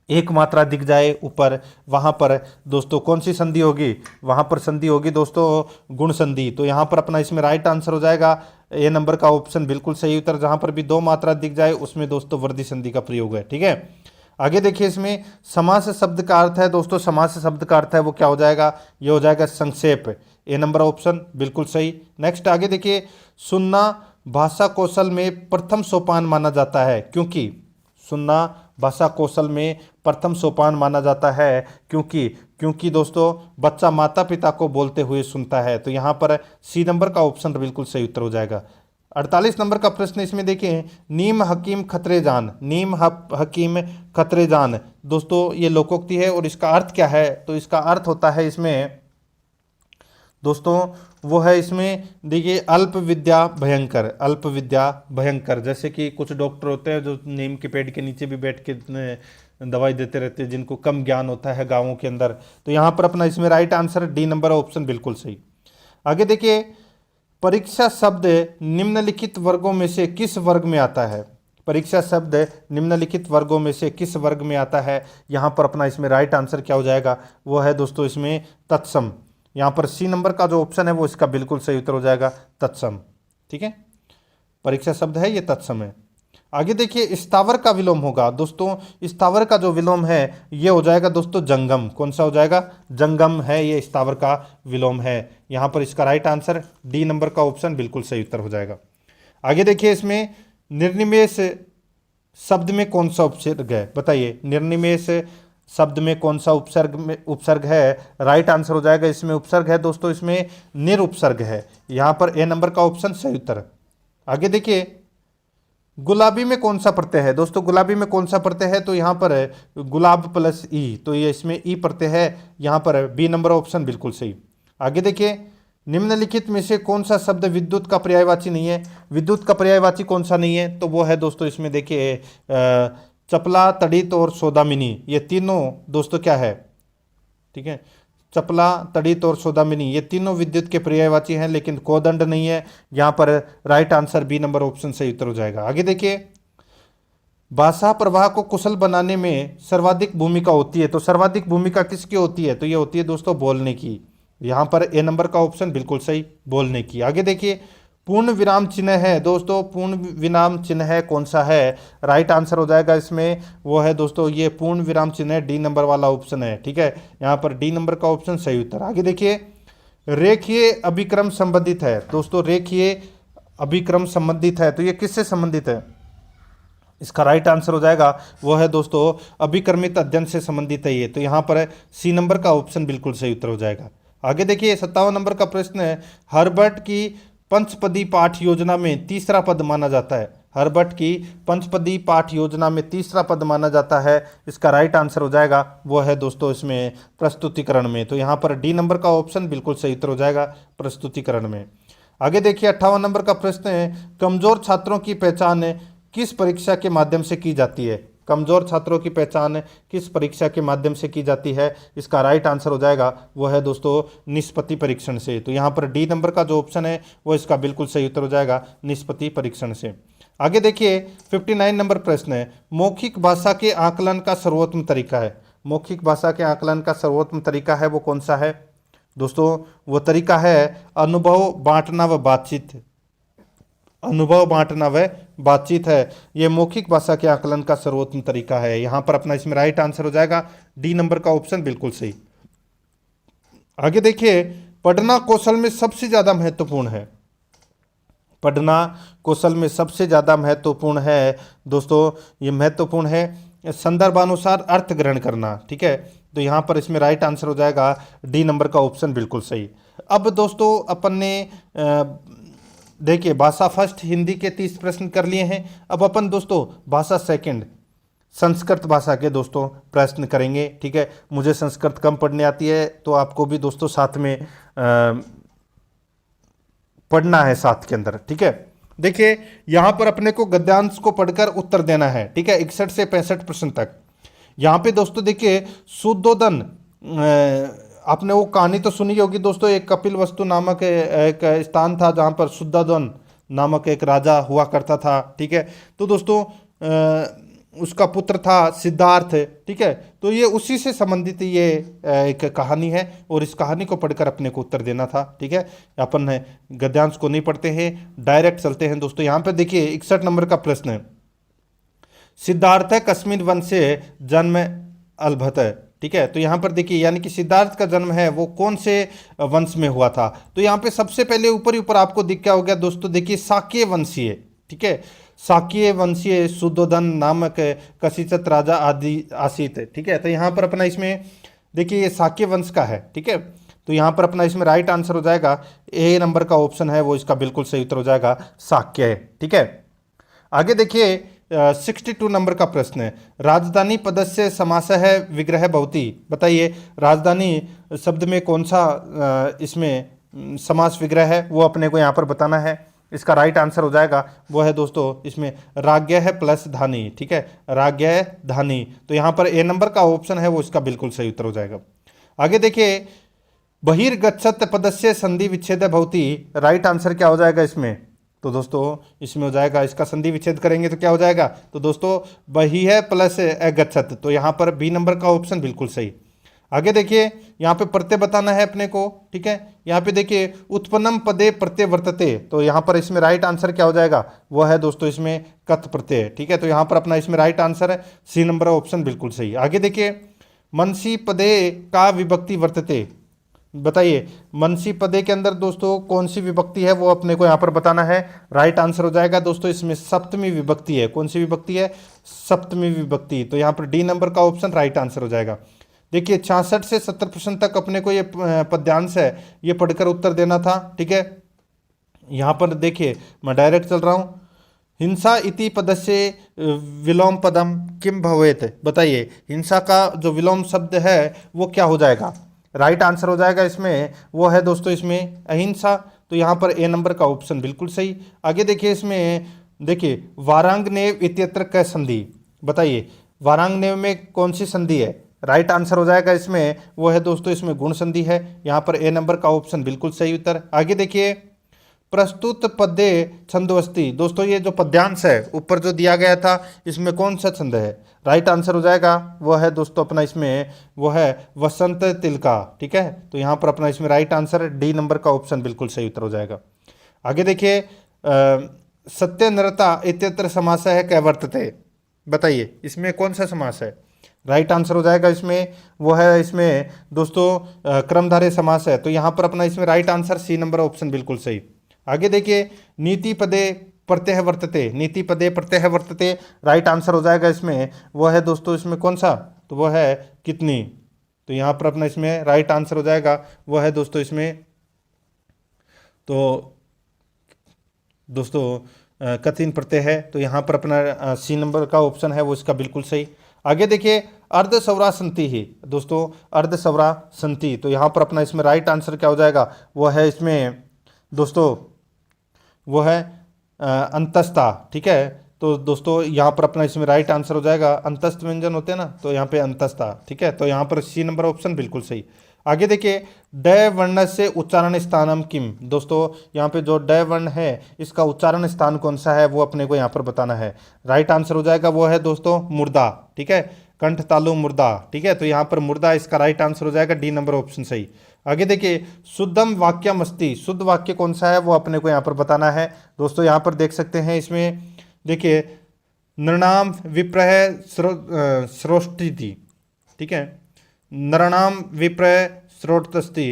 एक मात्रा दिख जाए ऊपर, वहाँ पर दोस्तों कौन सी संधि होगी? वहाँ पर संधि होगी दोस्तों गुण संधि। तो यहाँ पर अपना इसमें राइट आंसर हो जाएगा ए नंबर का ऑप्शन बिल्कुल सही उत्तर। जहाँ पर भी दो मात्रा दिख जाए उसमें दोस्तों वृद्धि संधि का प्रयोग है। ठीक है, आगे देखिए इसमें समास शब्द का अर्थ है दोस्तों, समास शब्द का अर्थ है वो क्या हो जाएगा? ये हो जाएगा संक्षेप। ए नंबर ऑप्शन बिल्कुल सही। नेक्स्ट आगे देखिए सुनना भाषा कौशल में प्रथम सोपान माना जाता है, क्योंकि सुनना भाषा कौशल में प्रथम सोपान माना जाता है क्योंकि दोस्तों बच्चा माता पिता को बोलते हुए सुनता है। तो यहाँ पर सी नंबर का ऑप्शन बिल्कुल सही उत्तर हो जाएगा। 48 नंबर का प्रश्न इसमें देखिए, नीम हकीम खतरे जान, नीम हकीम खतरे जान। दोस्तों ये लोकोक्ति है और इसका अर्थ क्या है? तो इसका अर्थ होता है इसमें दोस्तों, वो है इसमें देखिए, अल्प विद्या भयंकर, अल्प विद्या भयंकर। जैसे कि कुछ डॉक्टर होते हैं जो नीम के पेड़ के नीचे भी बैठ के दवाई देते रहते हैं, जिनको कम ज्ञान होता है गाँवों के अंदर। तो यहाँ पर अपना इसमें right answer D number option बिल्कुल सही। आगे देखिए, परीक्षा शब्द निम्नलिखित वर्गों में से किस वर्ग में आता है? परीक्षा शब्द निम्नलिखित वर्गों में से किस वर्ग में आता है? यहाँ पर अपना इसमें राइट आंसर क्या हो जाएगा? वो है दोस्तों इसमें तत्सम। यहाँ पर सी नंबर का जो ऑप्शन है वो इसका बिल्कुल सही उत्तर हो जाएगा, तत्सम। ठीक है, परीक्षा शब्द है ये तत्सम है। आगे देखिए, स्थावर का विलोम होगा। दोस्तों स्थावर का जो विलोम है ये हो जाएगा दोस्तों जंगम। कौन सा हो जाएगा? जंगम है, ये स्थावर का विलोम है। यहाँ पर इसका राइट आंसर डी नंबर का ऑप्शन बिल्कुल सही उत्तर हो जाएगा। आगे देखिए, इसमें निर्निमेष शब्द में कौन सा उपसर्ग है? बताइए, निर्निमेष शब्द में कौन सा उपसर्ग है? राइट आंसर हो जाएगा इसमें उपसर्ग है दोस्तों, इसमें निरुपसर्ग है। यहाँ पर ए नंबर का ऑप्शन सही उत्तर। आगे देखिए, गुलाबी में कौन सा प्रत्यय है? दोस्तों गुलाबी में कौन सा प्रत्यय है? तो यहाँ पर है गुलाब प्लस ई, तो ये इसमें ई प्रत्यय है। यहाँ पर बी नंबर ऑप्शन बिल्कुल सही। आगे देखिए, निम्नलिखित में से कौन सा शब्द विद्युत का पर्यायवाची नहीं है? विद्युत का पर्यायवाची कौन सा नहीं है? तो वो है दोस्तों इसमें देखिए चपला, तड़ित और सौदामिनी, ये तीनों दोस्तों क्या है? ठीक है, चपला, तड़ित और सौदामिनी ये तीनों विद्युत के पर्यायवाची हैं, लेकिन कोदंड नहीं है। यहाँ पर right answer B number option सही उत्तर हो जाएगा। आगे देखिए, भाषा प्रवाह को कुशल बनाने में सर्वाधिक भूमिका होती है, तो सर्वाधिक भूमिका किसकी होती है? तो ये होती है दोस्तों बोलने की। यहाँ पर ए नंबर का ऑप्शन बिल्कुल सही, बोलने की। आगे देखिए, पूर्ण विराम चिन्ह है दोस्तों, पूर्ण विराम चिन्ह है कौन सा है? राइट आंसर हो जाएगा इसमें वो है दोस्तों ये पूर्ण विराम चिन्ह है, डी नंबर वाला ऑप्शन है। ठीक है, यहाँ पर डी नंबर का ऑप्शन सही उत्तर। आगे देखिए, रेखीय अभिक्रम संबंधित है। दोस्तों रेखीय अभिक्रम संबंधित है, तो ये किससे संबंधित है? इसका राइट आंसर हो जाएगा वो है दोस्तों अभिक्रमित अध्ययन से संबंधित है ये, तो यहाँ पर सी नंबर का ऑप्शन बिल्कुल सही उत्तर हो जाएगा। आगे देखिए, 57 नंबर का प्रश्न है, हर्बर्ट की पंचपदी पाठ योजना में तीसरा पद माना जाता है। हर्बर्ट की पंचपदी पाठ योजना में तीसरा पद माना जाता है। इसका राइट आंसर हो जाएगा वो है दोस्तों इसमें प्रस्तुतिकरण में, तो यहाँ पर डी नंबर का ऑप्शन बिल्कुल सही उत्तर हो जाएगा, प्रस्तुतिकरण में। आगे देखिए, 58 नंबर का प्रश्न है, कमजोर छात्रों की पहचान किस परीक्षा के माध्यम से की जाती है? कमजोर छात्रों की पहचान किस परीक्षा के माध्यम से की जाती है? इसका राइट आंसर हो जाएगा वो है दोस्तों निष्पत्ति परीक्षण से, तो यहाँ पर डी नंबर का जो ऑप्शन है वो इसका बिल्कुल सही उत्तर हो जाएगा, निष्पत्ति परीक्षण से। आगे देखिए, 59 नंबर प्रश्न है, मौखिक भाषा के आकलन का सर्वोत्तम तरीका है। मौखिक भाषा के आकलन का सर्वोत्तम तरीका है वो कौन सा है? दोस्तों वो तरीका है अनुभव बांटना व बातचीत। अनुभव बांटना व बातचीत है, ये मौखिक भाषा के आकलन का सर्वोत्तम तरीका है। यहाँ पर अपना इसमें राइट आंसर हो जाएगा डी नंबर का ऑप्शन बिल्कुल सही। आगे देखिए, पढ़ना कौशल में सबसे ज्यादा महत्वपूर्ण है। पढ़ना कौशल में सबसे ज्यादा महत्वपूर्ण है दोस्तों, ये महत्वपूर्ण है संदर्भानुसार अर्थ ग्रहण करना। ठीक है, तो यहाँ पर इसमें राइट आंसर हो जाएगा डी नंबर का ऑप्शन बिल्कुल सही। अब दोस्तों अपन ने देखिए भाषा फर्स्ट हिंदी के 30 प्रश्न कर लिए हैं। अब अपन दोस्तों भाषा सेकंड संस्कृत भाषा के दोस्तों प्रश्न करेंगे। ठीक है, मुझे संस्कृत कम पढ़ने आती है, तो आपको भी दोस्तों साथ में पढ़ना है साथ के अंदर। ठीक है, देखिए यहाँ पर अपने को गद्यांश को पढ़कर उत्तर देना है। ठीक है, 61 से 65 प्रश्न तक। यहाँ पे दोस्तों देखिए, शुद्धोदन, आपने वो कहानी तो सुनी होगी दोस्तों, एक कपिलवस्तु नामक एक स्थान था जहाँ पर शुद्धोदन नामक एक राजा हुआ करता था। ठीक है, तो दोस्तों उसका पुत्र था सिद्धार्थ। ठीक है, तो ये उसी से संबंधित ये एक कहानी है और इस कहानी को पढ़कर अपने को उत्तर देना था। ठीक है, अपन है गद्यांश को नहीं पढ़ते हैं, डायरेक्ट चलते हैं दोस्तों। यहाँ पे देखिए 61 नंबर का प्रश्न है, सिद्धार्थ कश्मीर वंश से जन्म अलभत है। ठीक है, तो यहाँ पर देखिए यानी कि सिद्धार्थ का जन्म है वो कौन से वंश में हुआ था? तो यहाँ पे सबसे पहले ऊपर ही ऊपर आपको दिख क्या हो गया दोस्तों, देखिए शाक्य वंशीय। ठीक है, शाक्य वंशीय शुद्धोदन नामक कशिचत राजा आदि आसित। ठीक है, तो यहाँ पर अपना इसमें देखिए ये शाक्य वंश का है। ठीक है, तो यहाँ पर अपना इसमें राइट आंसर हो जाएगा ए नंबर का ऑप्शन है वो इसका बिल्कुल सही उत्तर हो जाएगा, शाक्य है। ठीक है, आगे देखिए 62 नंबर का प्रश्न है, राजधानी पदस्य समासः विग्रह भवति। बताइए राजधानी शब्द में कौन सा इसमें समास विग्रह है वो अपने को यहाँ पर बताना है। इसका राइट आंसर हो जाएगा वो है दोस्तों इसमें राज्ञ है प्लस धानी। ठीक है, राज्ञ है धानी, तो यहाँ पर ए नंबर का ऑप्शन है वो इसका बिल्कुल सही उत्तर हो जाएगा। आगे देखिए बहिर्गच्छत पदस्य संधि विच्छेद भवति। राइट आंसर क्या हो जाएगा इसमें, तो दोस्तों इसमें हो जाएगा, इसका संधि विच्छेद करेंगे तो क्या हो जाएगा, तो दोस्तों बही है प्लस अगच्छत, तो यहाँ पर बी नंबर का ऑप्शन बिल्कुल सही। आगे देखिए यहाँ पे प्रत्यय बताना है अपने को। ठीक है, यहाँ पे देखिए उत्पन्नम पदे प्रत्यय वर्तते, तो यहाँ पर इसमें राइट आंसर क्या हो जाएगा, वो है दोस्तों इसमें कथ प्रत्यय। ठीक है, तो यहाँ पर अपना इसमें राइट आंसर है सी नंबर ऑप्शन बिल्कुल सही। आगे देखिए मनसी पदे का विभक्ति वर्तते। बताइए मनसी पदे के अंदर दोस्तों कौन सी विभक्ति है वो अपने को यहाँ पर बताना है। राइट आंसर हो जाएगा दोस्तों इसमें सप्तमी विभक्ति है। कौन सी विभक्ति है, सप्तमी विभक्ति, तो यहाँ पर डी नंबर का ऑप्शन राइट आंसर हो जाएगा। देखिए 66 से 70% तक अपने को ये पद्यांश है ये पढ़कर उत्तर देना था। ठीक है, यहाँ पर देखिए मैं डायरेक्ट चल रहा हूँ। हिंसा इति पदस्य विलोम पदम किम भवेत। बताइए हिंसा का जो विलोम शब्द है वो क्या हो जाएगा, राइट आंसर हो जाएगा इसमें वो है दोस्तों इसमें अहिंसा, तो यहाँ पर ए नंबर का ऑप्शन बिल्कुल सही। आगे देखिए इसमें देखिए वारांगनेव इत्यत्र क संधि। बताइए वारांगनेव में कौन सी संधि है, राइट आंसर हो जाएगा इसमें वो है दोस्तों इसमें गुण संधि है, यहाँ पर ए नंबर का ऑप्शन बिल्कुल सही उत्तर। आगे देखिए प्रस्तुत पद्य छंदोस्ति। दोस्तों ये जो पद्यांश है ऊपर जो दिया गया था इसमें कौन सा छंद है, राइट आंसर हो जाएगा वो है दोस्तों अपना इसमें वो है वसंत तिलका। ठीक है, तो यहाँ पर अपना इसमें राइट आंसर डी नंबर का ऑप्शन बिल्कुल सही उत्तर हो जाएगा। आगे देखिए सत्यनरता इत्यत्र समास है कै वर्तते। बताइए इसमें कौन सा समास है, राइट आंसर हो जाएगा इसमें वो है इसमें दोस्तों क्रमधारय समास है, तो यहाँ पर अपना इसमें right answer C number option बिल्कुल सही। आगे देखिए नीति पदे प्रत्यय वर्तते, नीति पदे प्रत्यय वर्तते, राइट आंसर हो जाएगा इसमें वो है दोस्तों इसमें कौन सा, तो वो है कितनी, तो यहाँ पर अपना इसमें राइट आंसर हो जाएगा वो है दोस्तों इसमें तो दोस्तों कठिन प्रत्यय है, तो यहाँ पर अपना सी नंबर का ऑप्शन है वो इसका बिल्कुल सही। आगे देखिए अर्ध सवरा संति ही दोस्तों, अर्ध सवरा संति, तो यहाँ पर अपना इसमें राइट आंसर क्या हो जाएगा वो है इसमें दोस्तों वो है अंतस्था। ठीक है, तो दोस्तों यहाँ पर अपना इसमें राइट आंसर हो जाएगा, अंतस्थ व्यंजन होते हैं ना, तो यहाँ पे अंतस्था। ठीक है, तो यहाँ पर सी नंबर ऑप्शन बिल्कुल सही। आगे देखिए ड वर्ण से उच्चारण स्थानम किम। दोस्तों यहाँ पे जो ड वर्ण है इसका उच्चारण स्थान कौन सा है वो अपने को यहाँ पर बताना है। राइट आंसर हो जाएगा वो है दोस्तों मुर्दा। ठीक है, कंठ तालु मुर्दा। ठीक है, तो यहाँ पर मुर्दा इसका राइट आंसर हो जाएगा, डी नंबर ऑप्शन सही। आगे देखिए शुद्धम वाक्यम अस्ति, शुद्ध वाक्य कौन सा है वो अपने को यहाँ पर बताना है। दोस्तों यहाँ पर देख सकते हैं इसमें देखिए नृणाम विप्रह श्रोष्टि। ठीक है, नरणाम विप्रय श्रोतस्ति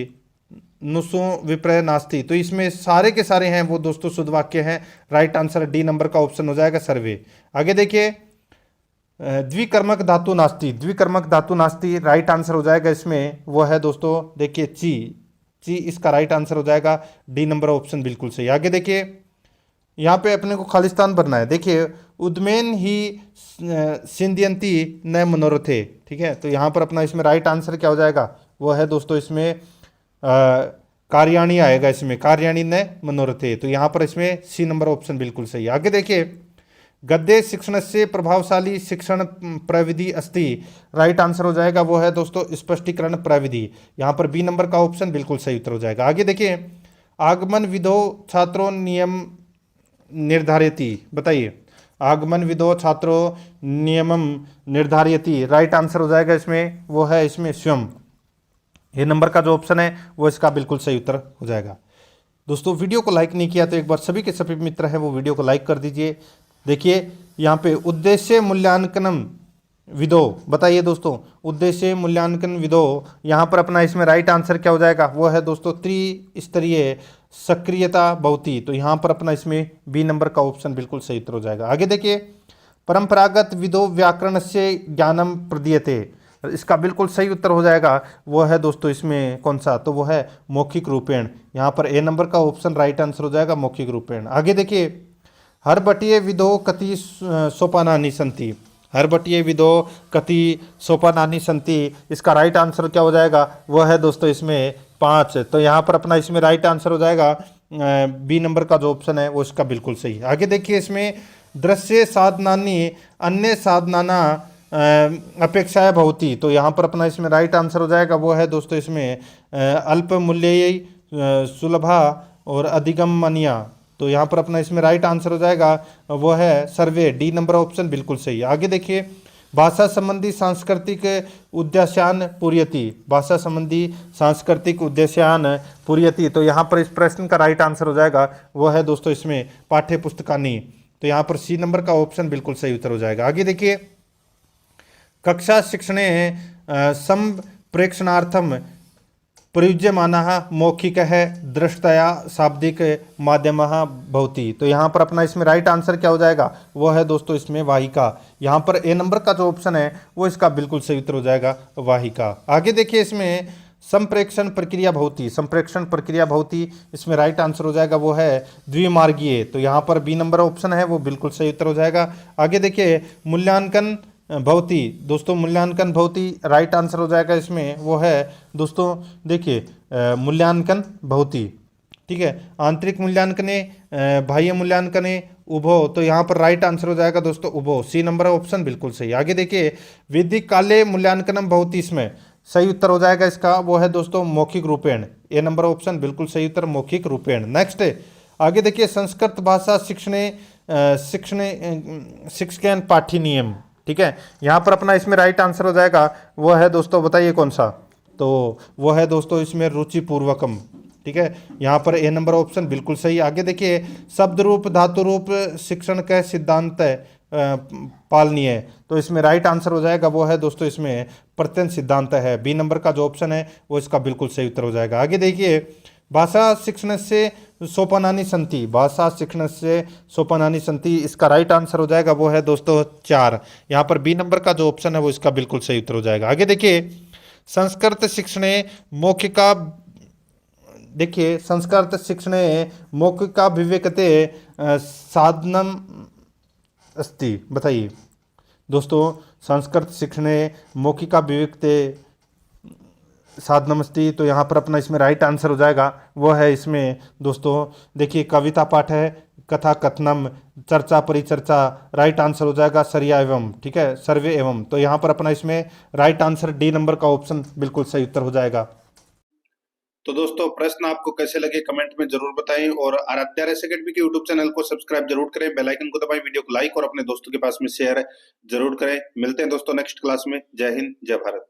नुसु विप्रय नास्ति, तो इसमें सारे के सारे हैं वो दोस्तों शुद्ध वाक्य हैं। राइट आंसर डी नंबर का ऑप्शन हो जाएगा सर्वे। आगे देखिए द्विकर्मक धातु नास्ति, द्विकर्मक धातु नास्ति, राइट आंसर हो जाएगा इसमें वो है दोस्तों देखिए ची, ची इसका राइट आंसर हो जाएगा, डी नंबर ऑप्शन बिल्कुल सही। आगे देखिए यहाँ पे अपने को खालिस्तान भरना है। देखिए उद्मेन ही सिंध्यंती न मनोरथे। ठीक है, तो यहाँ पर अपना इसमें राइट आंसर क्या हो जाएगा वो है दोस्तों इसमें कार्याणी आएगा, इसमें कार्याणी न मनोरथे, तो यहाँ पर इसमें सी नंबर ऑप्शन बिल्कुल सही। आगे देखिए गद्य शिक्षण से प्रभावशाली शिक्षण प्रविधि अस्ति, राइट आंसर हो जाएगा वो है दोस्तों स्पष्टीकरण प्रविधि, यहाँ पर बी नंबर का ऑप्शन बिल्कुल सही उत्तर हो जाएगा। आगे देखिए आगमन विधो छात्रों नियम निर्धारिती। बताइए आगमन विधो छात्रों नियमम निर्धारियति, राइट आंसर हो जाएगा इसमें वो है इसमें स्वयं, ये नंबर का जो ऑप्शन है वो इसका बिल्कुल सही उत्तर हो जाएगा। दोस्तों वीडियो को लाइक नहीं किया तो एक बार सभी के सभी मित्र हैं वो वीडियो को लाइक कर दीजिए। देखिए यहाँ पे उद्देश्य मूल्यांकनम विदो। बताइए दोस्तों उद्देश्य मूल्यांकन विदो, यहाँ पर अपना इसमें राइट आंसर क्या हो जाएगा वो है दोस्तों त्रिस्तरीय सक्रियता भवति, तो यहाँ पर अपना इसमें बी नंबर का ऑप्शन बिल्कुल सही उत्तर हो जाएगा। आगे देखिए परंपरागत विदो व्याकरण से ज्ञानम प्रदीयते, इसका बिल्कुल सही उत्तर हो जाएगा वो है दोस्तों इसमें कौन सा, तो वो है मौखिक रूपेण। यहाँ पर ए नंबर का ऑप्शन राइट आंसर हो जाएगा मौखिक रूपेण। आगे देखिए, हरभटीय विधो कति सोपानानि सन्ति। हरभटीय विधो कति सोपानानि सन्ति, इसका राइट आंसर क्या हो जाएगा, वो है दोस्तों इसमें 5। तो यहाँ पर अपना इसमें राइट आंसर हो जाएगा बी नंबर का जो ऑप्शन है वो इसका बिल्कुल सही। आगे देखिए, इसमें दृश्य साधनानि अन्य साधनाना अपेक्षाएं भवती। तो यहाँ पर अपना इसमें राइट आंसर हो जाएगा वो है दोस्तों इसमें अल्प मूल्य सुलभा और अधिगमनीय। तो यहाँ पर अपना इसमें राइट आंसर हो जाएगा वो है सर्वे, डी नंबर ऑप्शन बिल्कुल सही। आगे देखिए, भाषा संबंधी सांस्कृतिक उद्देश्यान पूर्यति। भाषा संबंधी सांस्कृतिक उद्देश्यान पूर्यति, तो यहाँ पर इस प्रश्न का राइट आंसर हो जाएगा वो है दोस्तों इसमें पाठ्य पुस्तकानि। तो यहाँ पर सी नंबर का ऑप्शन बिल्कुल सही उत्तर हो जाएगा। आगे देखिए, कक्षा शिक्षणे संप्रेक्षणार्थम प्रयुज्यमानः मौखिकः दृष्टया शाब्दिक माध्यमः भवति। तो यहाँ पर अपना इसमें राइट आंसर क्या हो जाएगा, वो है दोस्तों इसमें वाहिका। यहाँ पर ए नंबर का जो ऑप्शन है वो इसका बिल्कुल सही उत्तर हो जाएगा वाहिका। आगे देखिए, इसमें संप्रेक्षण प्रक्रिया भवति। संप्रेक्षण प्रक्रिया भवति, इसमें राइट आंसर हो जाएगा वो है द्विमार्गीय। तो यहाँ पर बी नंबर ऑप्शन है वो बिल्कुल सही उत्तर हो जाएगा। आगे देखिए, मूल्यांकन भवती। दोस्तों मूल्यांकन भवती राइट आंसर हो जाएगा इसमें वो है दोस्तों देखिए मूल्यांकन भवती, ठीक है। आंतरिक मूल्यांकने बाह्य मूल्यांकने उभो, तो यहाँ पर राइट आंसर हो जाएगा दोस्तों उभो, सी नंबर ऑप्शन बिल्कुल सही। आगे देखिए, वैदिक काले मूल्यांकनम भवती, इसमें सही उत्तर हो जाएगा इसका वो है दोस्तों मौखिक रूपेण, ए नंबर ऑप्शन बिल्कुल सही उत्तर मौखिक रूपेण। नेक्स्ट आगे देखिए, संस्कृत भाषा शिक्षण पाठ्य नियम, ठीक है। यहाँ पर अपना इसमें राइट आंसर हो जाएगा वो है दोस्तों, बताइए कौन सा, तो वो है दोस्तों इसमें रुचिपूर्वकम, ठीक है। यहाँ पर ए नंबर ऑप्शन बिल्कुल सही। आगे देखिए, शब्द रूप धातु रूप शिक्षण का सिद्धांत पालनीय, तो इसमें राइट आंसर हो जाएगा वो है दोस्तों इसमें प्रत्यय सिद्धांत है, बी नंबर का जो ऑप्शन है वो इसका बिल्कुल सही उत्तर हो जाएगा। आगे देखिए, भाषा शिक्षण से सोपानानि संति। भाषा शिक्षण से सोपानानि संति, इसका राइट आंसर हो जाएगा वो है दोस्तों 4। यहाँ पर बी नंबर का जो ऑप्शन है वो इसका बिल्कुल सही उत्तर हो जाएगा। आगे देखिए, संस्कृत शिक्षणे मौखिका, देखिए संस्कृत शिक्षणे मौखिका विवेकते साधनम अस्ति। बताइए दोस्तों, संस्कृत शिक्षणे मौखिका विवेकते साधनमस्ती, तो यहाँ पर अपना इसमें राइट आंसर हो जाएगा वो है इसमें दोस्तों देखिए कविता पाठ है, कथा कथनम, चर्चा परिचर्चा, राइट आंसर हो जाएगा सरिया एवं, ठीक है, सर्वे एवं। तो यहाँ पर अपना इसमें राइट आंसर डी नंबर का ऑप्शन बिल्कुल सही उत्तर हो जाएगा। तो दोस्तों, प्रश्न आपको कैसे लगे कमेंट में जरूर बताएं और आराध्या रेस एकेडमी के यूट्यूब चैनल को सब्सक्राइब जरूर करें, बेल आइकन को दबाएं, वीडियो को लाइक और अपने दोस्तों के पास में शेयर जरूर करें। मिलते हैं दोस्तों नेक्स्ट क्लास में। जय हिंद, जय भारत।